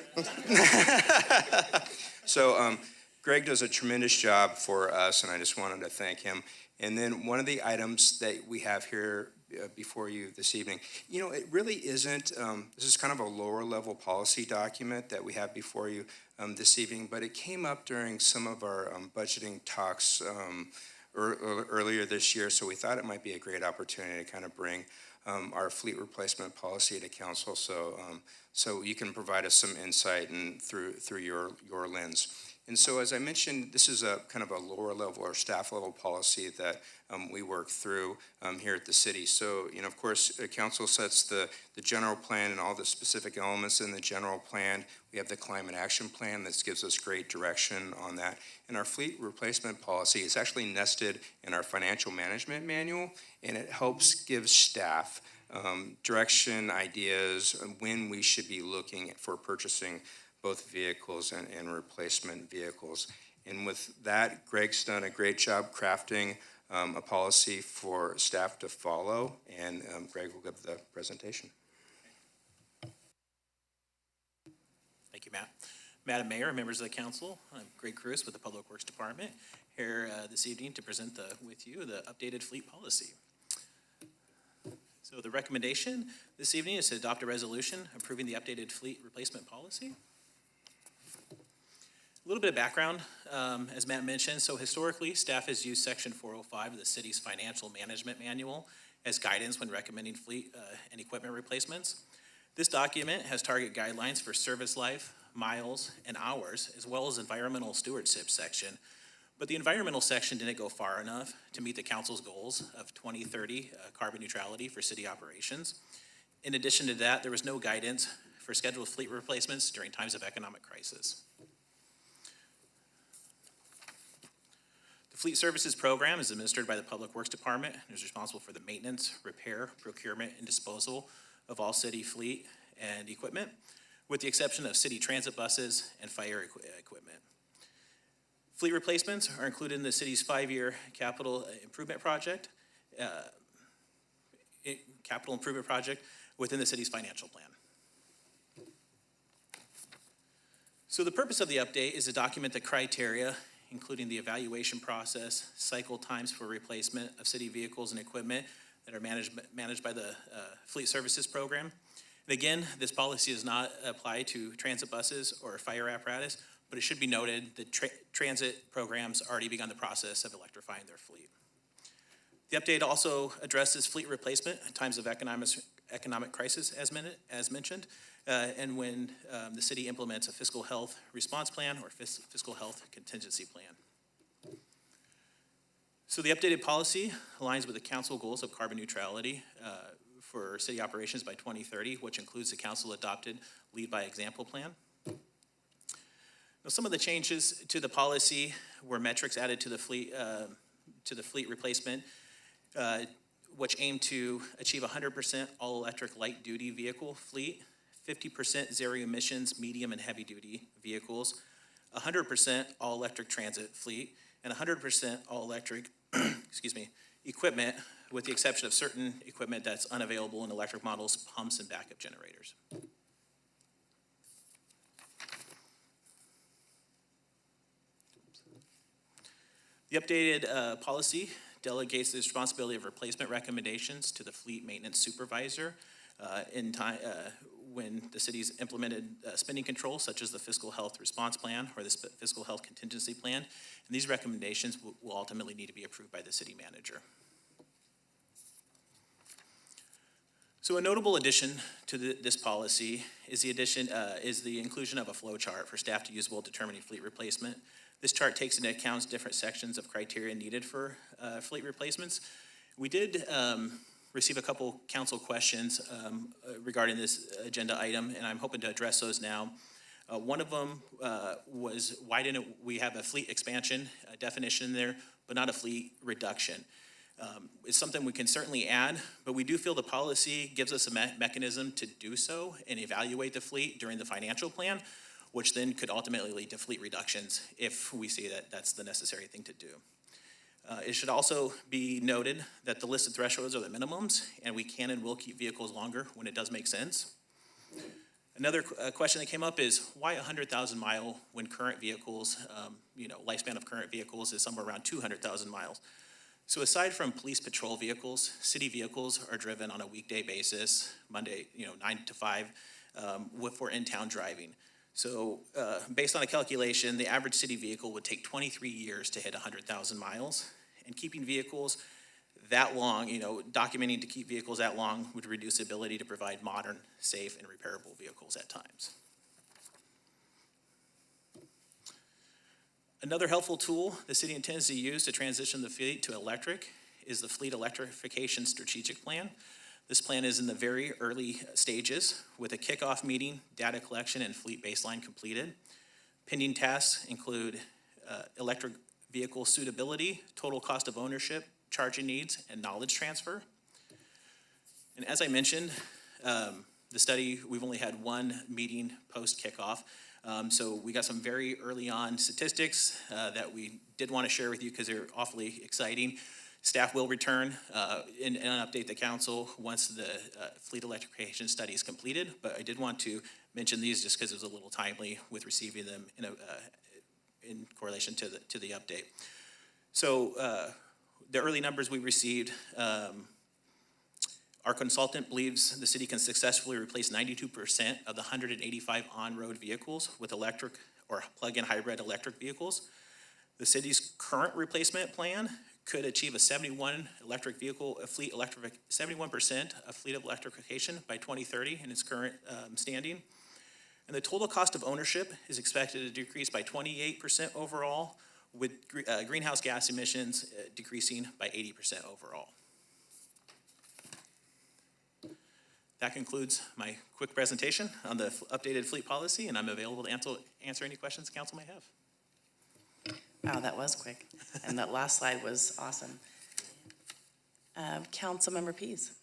So Greg does a tremendous job for us, and I just wanted to thank him. And then one of the items that we have here before you this evening, you know, it really isn't, this is kind of a lower level policy document that we have before you this evening, but it came up during some of our budgeting talks earlier this year, so we thought it might be a great opportunity to kind of bring our fleet replacement policy to council, so you can provide us some insight and through your lens. And so, as I mentioned, this is a kind of a lower level or staff level policy that we work through here at the city. So, you know, of course, council sets the general plan and all the specific elements in the general plan. We have the climate action plan that gives us great direction on that. And our fleet replacement policy is actually nested in our financial management manual, and it helps give staff direction, ideas, when we should be looking for purchasing both vehicles and replacement vehicles. And with that, Greg's done a great job crafting a policy for staff to follow, and Greg will give the presentation. Madam Mayor, members of the council, I'm Greg Cruz with the Public Works Department, here this evening to present with you the updated fleet policy. So the recommendation this evening is to adopt a resolution approving the updated fleet replacement policy. A little bit of background, as Matt mentioned, so historically, staff has used Section 405 of the city's Financial Management Manual as guidance when recommending fleet and equipment replacements. This document has target guidelines for service life, miles, and hours, as well as environmental stewardship section. But the environmental section didn't go far enough to meet the council's goals of 2030 carbon neutrality for city operations. In addition to that, there was no guidance for scheduled fleet replacements during times of economic crisis. The Fleet Services Program is administered by the Public Works Department and is responsible for the maintenance, repair, procurement, and disposal of all city fleet and equipment, with the exception of city transit buses and fire equipment. Fleet replacements are included in the city's 5-year capital improvement project within the city's financial plan. So the purpose of the update is to document the criteria, including the evaluation process, cycle times for replacement of city vehicles and equipment that are managed by the Fleet Services Program. And again, this policy does not apply to transit buses or fire apparatus, but it should be noted that transit programs already begun the process of electrifying their fleet. The update also addresses fleet replacement in times of economic crisis, as mentioned, and when the city implements a fiscal health response plan or fiscal health contingency plan. So the updated policy aligns with the council goals of carbon neutrality for city operations by 2030, which includes the council adopted lead by example plan. Now, some of the changes to the policy were metrics added to the fleet replacement, which aim to achieve 100% all-electric light-duty vehicle fleet, 50% zero emissions medium and heavy-duty vehicles, 100% all-electric transit fleet, and 100% all-electric equipment, with the exception of certain equipment that's unavailable in electric models, pumps, and backup generators. The updated policy delegates the responsibility of replacement recommendations to the fleet maintenance supervisor in time when the city's implemented spending controls, such as the fiscal health response plan or the fiscal health contingency plan. And these recommendations will ultimately need to be approved by the city manager. So a notable addition to this policy is the inclusion of a flow chart for staff to use while determining fleet replacement. This chart takes into account different sections of criteria needed for fleet replacements. We did receive a couple council questions regarding this agenda item, and I'm hoping to address those now. One of them was, why didn't we have a fleet expansion definition in there, but not a fleet reduction? It's something we can certainly add, but we do feel the policy gives us a mechanism to do so and evaluate the fleet during the financial plan, which then could ultimately lead to fleet reductions if we see that that's the necessary thing to do. It should also be noted that the listed thresholds are the minimums, and we can and will keep vehicles longer when it does make sense. Another question that came up is, why 100,000 mile when current vehicles, lifespan of current vehicles is somewhere around 200,000 miles? So aside from police patrol vehicles, city vehicles are driven on a weekday basis, Monday, 9 to 5, for in-town driving. So based on a calculation, the average city vehicle would take 23 years to hit 100,000 miles. And keeping vehicles that long, documenting to keep vehicles that long would reduce the ability to provide modern, safe, and repairable vehicles at times. Another helpful tool the city intends to use to transition the fleet to electric is the Fleet Electrification Strategic Plan. This plan is in the very early stages with a kickoff meeting, data collection, and fleet baseline completed. Pending tasks include electric vehicle suitability, total cost of ownership, charging needs, and knowledge transfer. And as I mentioned, the study, we've only had one meeting post-kickoff. So we got some very early on statistics that we did want to share with you because they're awfully exciting. Staff will return and update the council once the fleet electrification study is completed, but I did want to mention these just because it was a little timely with receiving them in correlation to the update. So the early numbers we received, our consultant believes the city can successfully replace 92% of the 185 on-road vehicles with electric or plug-in hybrid electric vehicles. The city's current replacement plan could achieve a 71% of fleet electrification by 2030 in its current standing. And the total cost of ownership is expected to decrease by 28% overall, with greenhouse gas emissions decreasing by 80% overall. That concludes my quick presentation on the updated fleet policy, and I'm available to answer any questions the council may have. Wow, that was quick. And that last slide was awesome. Councilmember Pease.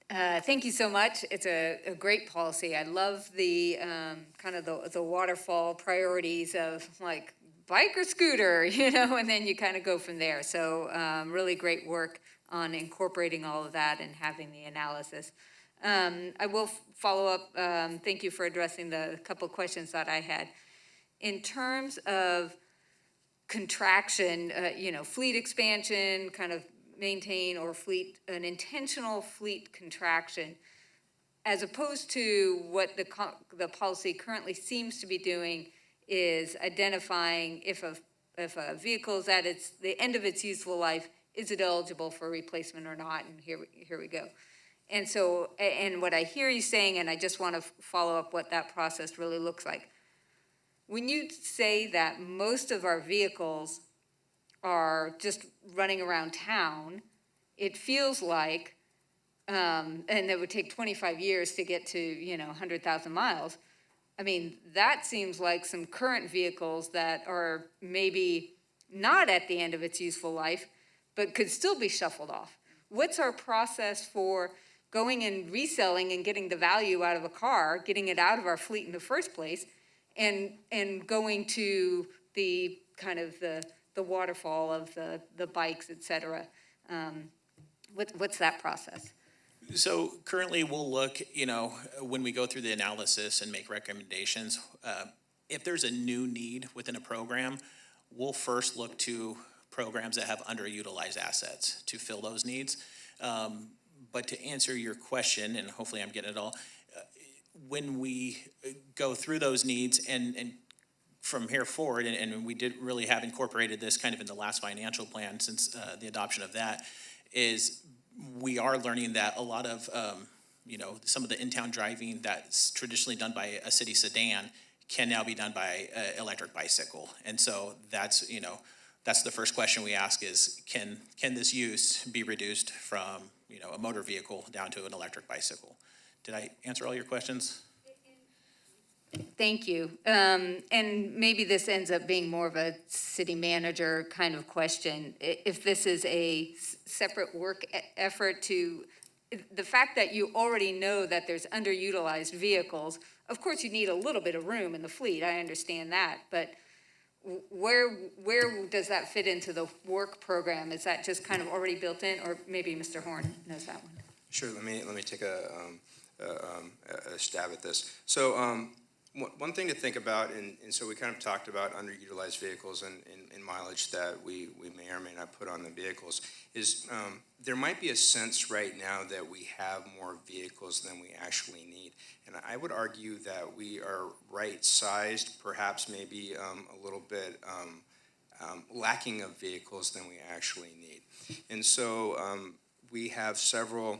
Thank you so much. It's a great policy. I love the kind of the waterfall priorities of like bike or scooter, you know, and then you kind of go from there. So really great work on incorporating all of that and having the analysis. I will follow up. Thank you for addressing the couple of questions that I had. In terms of contraction, you know, fleet expansion, kind of maintain or an intentional fleet contraction, as opposed to what the policy currently seems to be doing is identifying if a vehicle is at the end of its useful life, is it eligible for replacement or not? And here we go. And so, and what I hear you saying, and I just want to follow up what that process really looks like. When you say that most of our vehicles are just running around town, it feels like, and it would take 25 years to get to, you know, 100,000 miles. I mean, that seems like some current vehicles that are maybe not at the end of its useful life, but could still be shuffled off. What's our process for going and reselling and getting the value out of a car, getting it out of our fleet in the first place, and going to the kind of the waterfall of the bikes, et cetera? What's that process? So currently we'll look, you know, when we go through the analysis and make recommendations, if there's a new need within a program, we'll first look to programs that have underutilized assets to fill those needs. But to answer your question, and hopefully I'm getting it all, when we go through those needs and from here forward, and we did really have incorporated this kind of in the last financial plan since the adoption of that, is we are learning that a lot of, you know, some of the in-town driving that's traditionally done by a city sedan can now be done by an electric bicycle. And so that's, you know, that's the first question we ask is, can this use be reduced from, you know, a motor vehicle down to an electric bicycle? Did I answer all your questions? Thank you. And maybe this ends up being more of a city manager kind of question. If this is a separate work effort to, the fact that you already know that there's underutilized vehicles, of course you need a little bit of room in the fleet, I understand that, but where does that fit into the work program? Is that just kind of already built in, or maybe Mr. Horn knows that one? Sure, let me take a stab at this. So one thing to think about, and so we kind of talked about underutilized vehicles and mileage that we may or may not put on the vehicles, is there might be a sense right now that we have more vehicles than we actually need. And I would argue that we are right-sized, perhaps maybe a little bit lacking of vehicles than we actually need. And so we have several,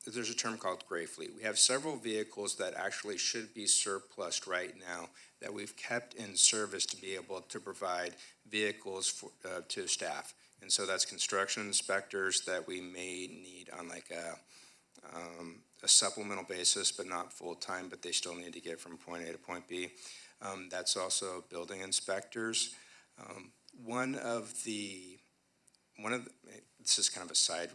there's a term called gray fleet. We have several vehicles that actually should be surplused right now that we've kept in service to be able to provide vehicles to staff. And so that's construction inspectors that we may need on like a supplemental basis, but not full-time, but they still need to get from point A to point B. That's also building inspectors. This is kind of a side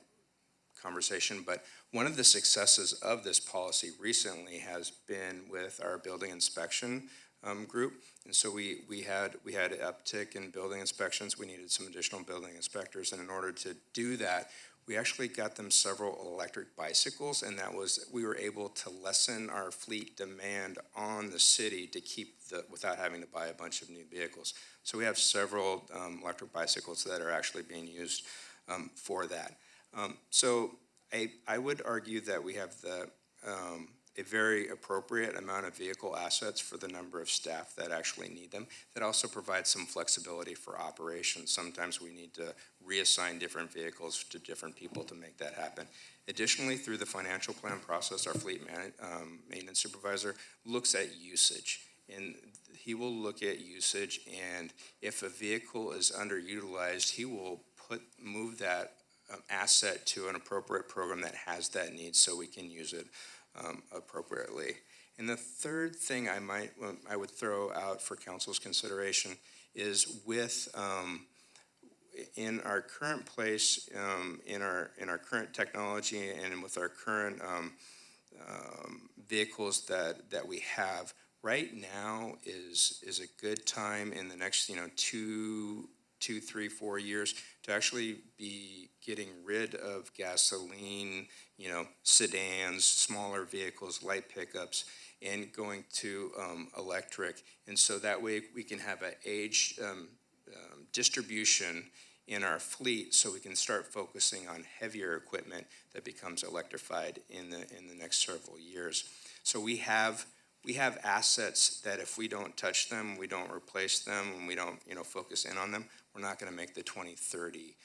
conversation, but one of the successes of this policy recently has been with our building inspection group. And so we had an uptick in building inspections. We needed some additional building inspectors. And in order to do that, we actually got them several electric bicycles, and we were able to lessen our fleet demand on the city to keep without having to buy a bunch of new vehicles. So we have several electric bicycles that are actually being used for that. So I would argue that we have a very appropriate amount of vehicle assets for the number of staff that actually need them. That also provides some flexibility for operations. Sometimes we need to reassign different vehicles to different people to make that happen. Additionally, through the financial plan process, our fleet maintenance supervisor looks at usage. And he will look at usage, and if a vehicle is underutilized, he will move that asset to an appropriate program that has that need so we can use it appropriately. And the third thing I would throw out for council's consideration is in our current place, in our current technology, and with our current vehicles that we have, right now is a good time in the next 2, 3, 4 years to actually be getting rid of gasoline, sedans, smaller vehicles, light pickups, and going to electric. And so that way we can have an age distribution in our fleet, so we can start focusing on heavier equipment that becomes electrified in the next several years. So we have assets that if we don't touch them, we don't replace them, and we don't focus in on them, we're not going to make the 2030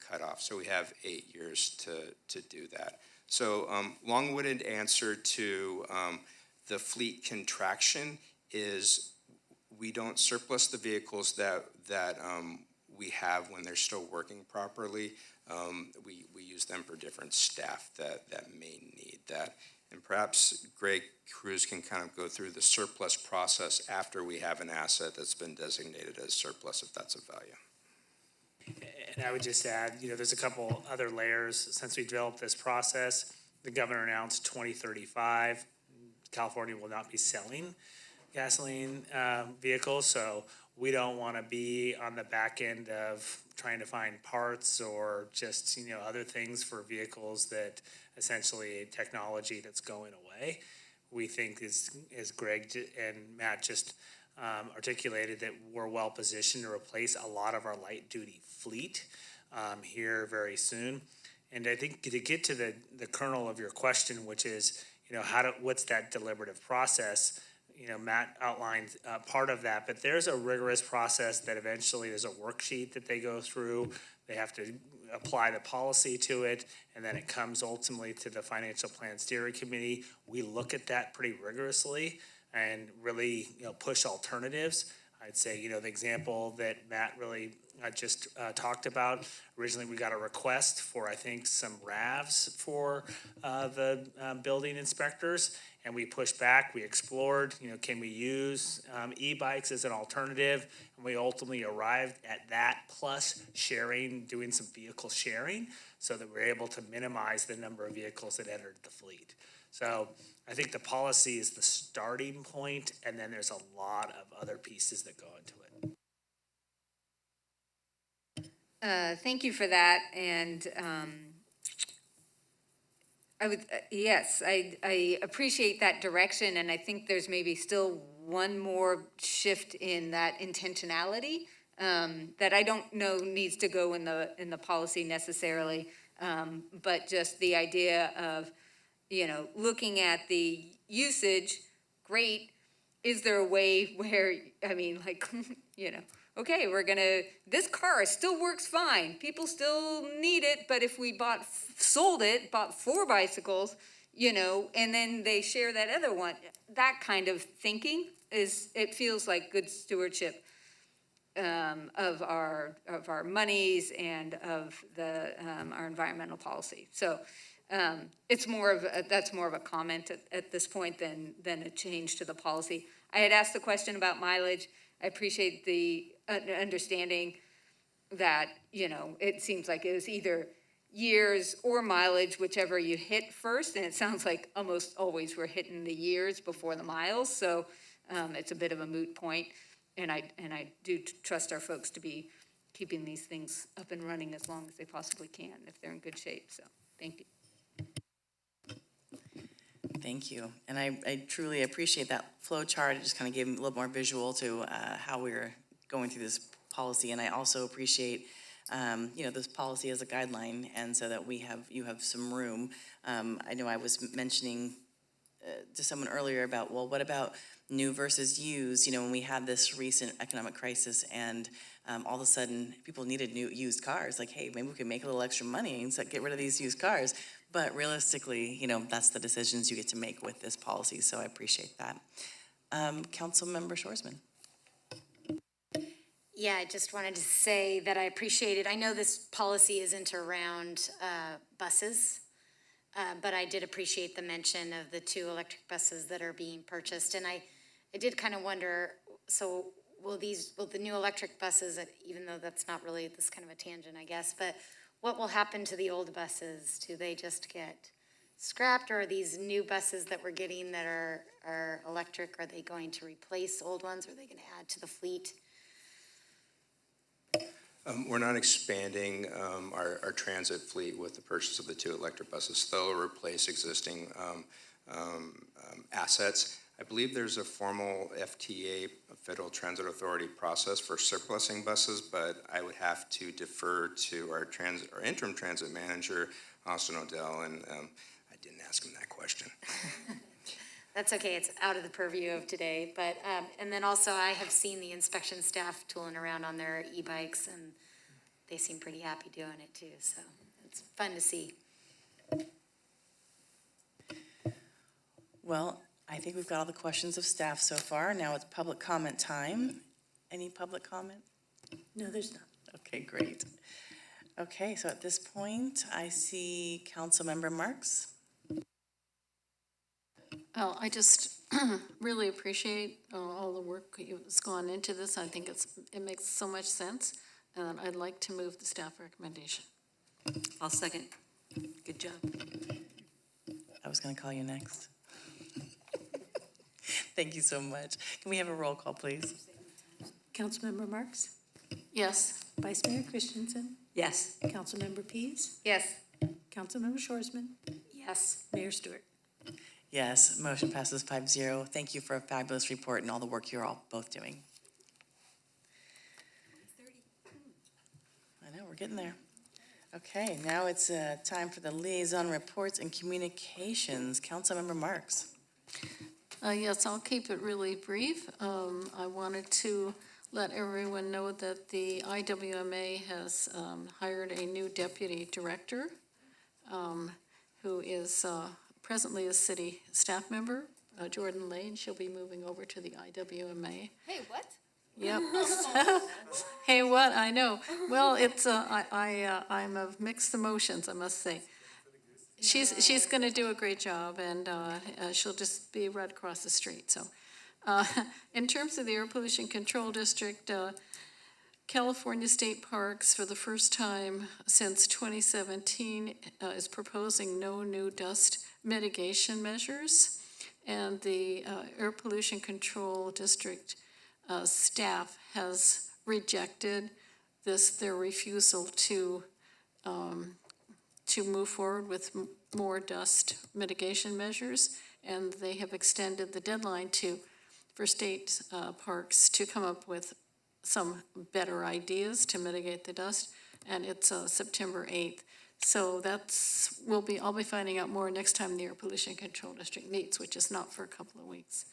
cutoff. So we have 8 years to do that. So long-winded answer to the fleet contraction is we don't surplus the vehicles that we have when they're still working properly. We use them for different staff that may need that. And perhaps Greg Cruz can kind of go through the surplus process after we have an asset that's been designated as surplus, if that's of value. And I would just add, there's a couple other layers. Since we developed this process, the governor announced 2035, California will not be selling gasoline vehicles, so we don't want to be on the back end of trying to find parts or just, other things for vehicles that essentially technology that's going away. We think, as Greg and Matt just articulated, that we're well positioned to replace a lot of our light duty fleet here very soon. And I think to get to the kernel of your question, which is, what's that deliberative process? Matt outlined part of that, but there's a rigorous process that eventually there's a worksheet that they go through. They have to apply the policy to it, and then it comes ultimately to the Financial Plan Steering Committee. We look at that pretty rigorously and really, push alternatives. I'd say, the example that Matt really just talked about, originally we got a request for, I think, some RAVs for the building inspectors, and we pushed back, we explored, can we use e-bikes as an alternative, and we ultimately arrived at that, plus doing some vehicle sharing, so that we're able to minimize the number of vehicles that entered the fleet. So I think the policy is the starting point, and then there's a lot of other pieces that go into it. Thank you for that, and I appreciate that direction, and I think there's maybe still one more shift in that intentionality that I don't know needs to go in the policy necessarily, but just the idea of looking at the usage. Great. Is there a way where, okay, this car still works fine. People still need it, but if we bought 4 bicycles, and then they share that other one, that kind of thinking it feels like good stewardship of our monies and of our environmental policy. So that's more of a comment at this point than a change to the policy. I had asked the question about mileage. I appreciate the understanding that, it seems like it was either years or mileage, whichever you hit first, and it sounds like almost always we're hitting the years before the miles. So it's a bit of a moot point. And I do trust our folks to be keeping these things up and running as long as they possibly can, if they're in good shape, so, thank you. Thank you. And I truly appreciate that flow chart. It just kind of gave me a little more visual to how we're going through this policy. And I also appreciate, this policy as a guideline, and so that you have some room. I know I was mentioning to someone earlier about, well, what about new versus used? When we had this recent economic crisis and all of a sudden people needed new used cars, like, hey, maybe we can make a little extra money and get rid of these used cars. But realistically, that's the decisions you get to make with this policy, so I appreciate that. Councilmember Shoresman. Yeah, I just wanted to say that I appreciate it. I know this policy isn't around buses, but I did appreciate the mention of the 2 electric buses that are being purchased. And I did kind of wonder, so will the new electric buses, even though that's not really, this kind of a tangent, I guess, but what will happen to the old buses? Do they just get scrapped, or are these new buses that we're getting that are electric, are they going to replace old ones? Or are they going to add to the fleet? We're not expanding our transit fleet with the purchase of the 2 electric buses. They'll replace existing assets. I believe there's a formal FTA, Federal Transit Authority process for surplusing buses, but I would have to defer to our interim transit manager, Austin O'Dell, and I didn't ask him that question. That's okay, it's out of the purview of today, but, and then also I have seen the inspection staff tooling around on their e-bikes, and they seem pretty happy doing it too, so it's fun to see. Well, I think we've got all the questions of staff so far. Now it's public comment time. Any public comment? No, there's not. Okay, great. Okay, so at this point, I see Councilmember Marks. Well, I just really appreciate all the work that's gone into this. I think it makes so much sense, and I'd like to move the staff recommendation. I'll second. Good job. I was going to call you next. Thank you so much. Can we have a roll call, please? Councilmember Marks? Yes. Vice Mayor Christensen? Yes. Councilmember Pease? Yes. Councilmember Shoresman? Yes. Mayor Stewart? Yes, motion passes 5-0. Thank you for a fabulous report and all the work you're all both doing. I know, we're getting there. Okay, now it's time for the liaison reports and communications. Councilmember Marks. Yes, I'll keep it really brief. I wanted to let everyone know that the IWMA has hired a new deputy director who is presently a city staff member, Jordan Lane. She'll be moving over to the IWMA. Hey, what? Yep. Hey, what? I know. Well, it's I'm of mixed emotions, I must say. She's going to do a great job, and she'll just be right across the street. So, in terms of the Air Pollution Control District, California State Parks, for the first time since 2017, is proposing no new dust mitigation measures, and the Air Pollution Control District staff has rejected their refusal to move forward with more dust mitigation measures, and they have extended the deadline for state parks to come up with some better ideas to mitigate the dust, and it's September 8th. So I'll be finding out more next time the Air Pollution Control District meets, which is not for a couple of weeks.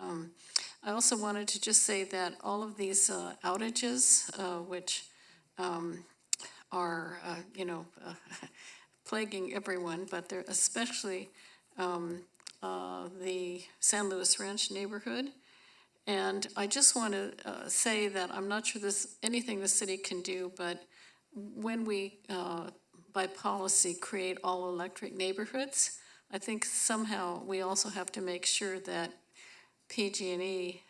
I also wanted to just say that all of these outages, which are, plaguing everyone, but they're especially the San Luis Ranch neighborhood. And I just want to say that I'm not sure there's anything the city can do, but when we, by policy, create all-electric neighborhoods, I think somehow we also have to make sure that PG&E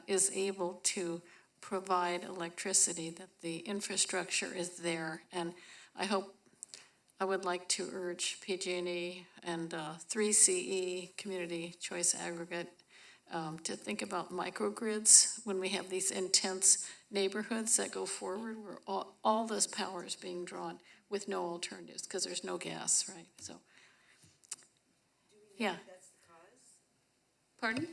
is able to provide electricity, that the infrastructure is there. And I would like to urge PG&E and 3CE, Community Choice Aggregate, to think about microgrids when we have these intense neighborhoods that go forward, where all this power is being drawn with no alternatives, because there's no gas, right? So, yeah. Pardon?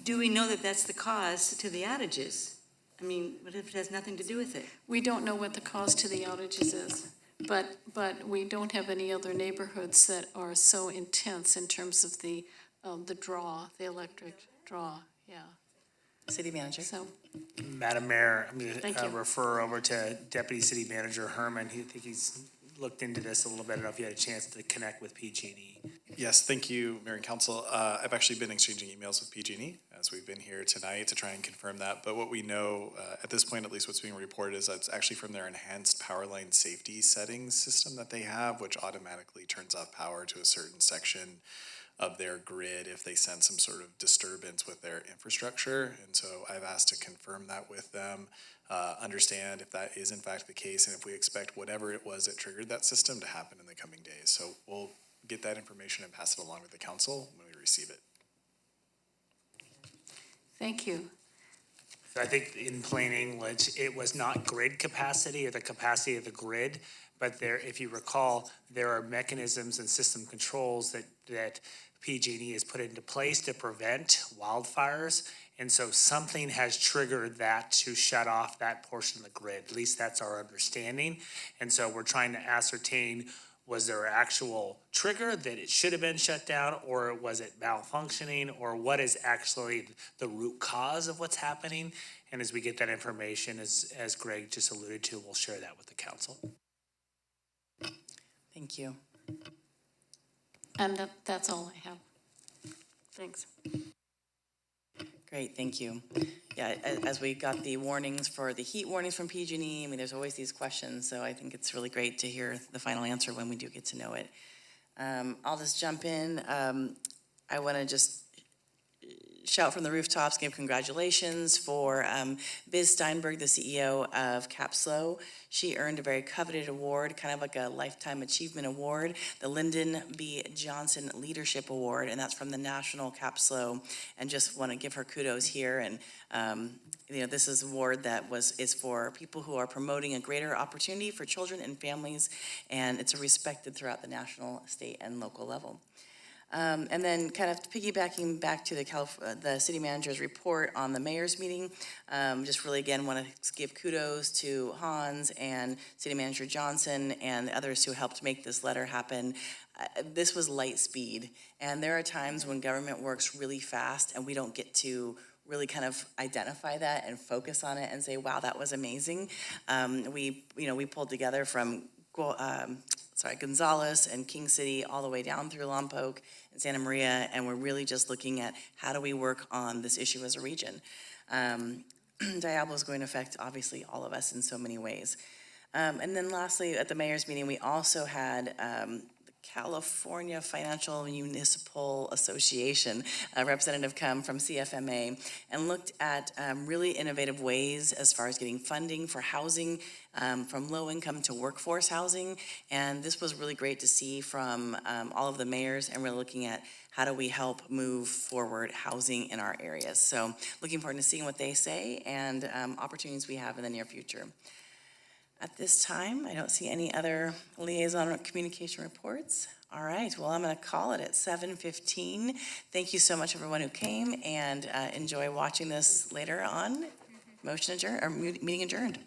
Do we know that that's the cause to the outages? I mean, what if it has nothing to do with it? We don't know what the cost to the outages is, but we don't have any other neighborhoods that are so intense in terms of the draw, the electric draw, yeah. City Manager. So, Madam Mayor, I'm Thank going you. to refer over to Deputy City Manager Herman. I think he's looked into this a little bit. I don't know if you had a chance to connect with PG&E. Yes, thank you, Mayor and Council. I've actually been exchanging emails with PG&E as we've been here tonight to try and confirm that. But what we know at this point, at least what's being reported, is that it's actually from their enhanced power line safety settings system that they have, which automatically turns off power to a certain section of their grid if they sense some sort of disturbance with their infrastructure. And so I've asked to confirm that with them, understand if that is in fact the case, and if we expect whatever it was that triggered that system to happen in the coming days. So we'll get that information and pass it along to the council when we receive it. thank you. So I think in plain English, it was not grid capacity or the capacity of the grid, but there, if you recall, there are mechanisms and system controls that PG&E has put into place to prevent wildfires. And so something has triggered that to shut off that portion of the grid. At least that's our understanding. And so we're trying to ascertain, was there an actual trigger that it should have been shut down, or was it malfunctioning, or what is actually the root cause of what's happening? And as we get that information, as Greg just alluded to, we'll share that with the council. Thank you. And that's all I have. Thanks. Great, thank you. Yeah, as we got the warnings for the heat warnings from PG&E, I mean, there's always these questions, so I think it's really great to hear the final answer when we do get to know it. I'll just jump in. I want to just shout from the rooftops, give congratulations for Biz Steinberg, the CEO of Capslo. She earned a very coveted award, kind of like a Lifetime Achievement Award, the Lyndon B. Johnson Leadership Award, and that's from the National Capslo. And just want to give her kudos here. And this is an award that is for people who are promoting a greater opportunity for children and families, and it's respected throughout the national, state, and local level. And then kind of piggybacking back to the city manager's report on the mayor's meeting, just really again want to give kudos to Hans and City Manager Johnson and others who helped make this letter happen. This was light speed, and there are times when government works really fast and we don't get to really kind of identify that and focus on it and say, wow, that was amazing. We pulled together from Gonzales and King City all the way down through Lompoc and Santa Maria, and we're really just looking at how do we work on this issue as a region. Diablo is going to affect, obviously, all of us in so many ways. And then lastly, at the mayor's meeting, we also had the California Financial Municipal Association representative come from CFMA and looked at really innovative ways as far as getting funding for housing from low income to workforce housing. And this was really great to see from all of the mayors, and we're looking at how do we help move forward housing in our areas. So looking forward to seeing what they say and opportunities we have in the near future. At this time, I don't see any other liaison or communication reports. All right, well, I'm going to call it at 7:15. Thank you so much, everyone who came, and enjoy watching this later on. Motion adjourned, or meeting adjourned.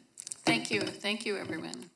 Thank you, everyone.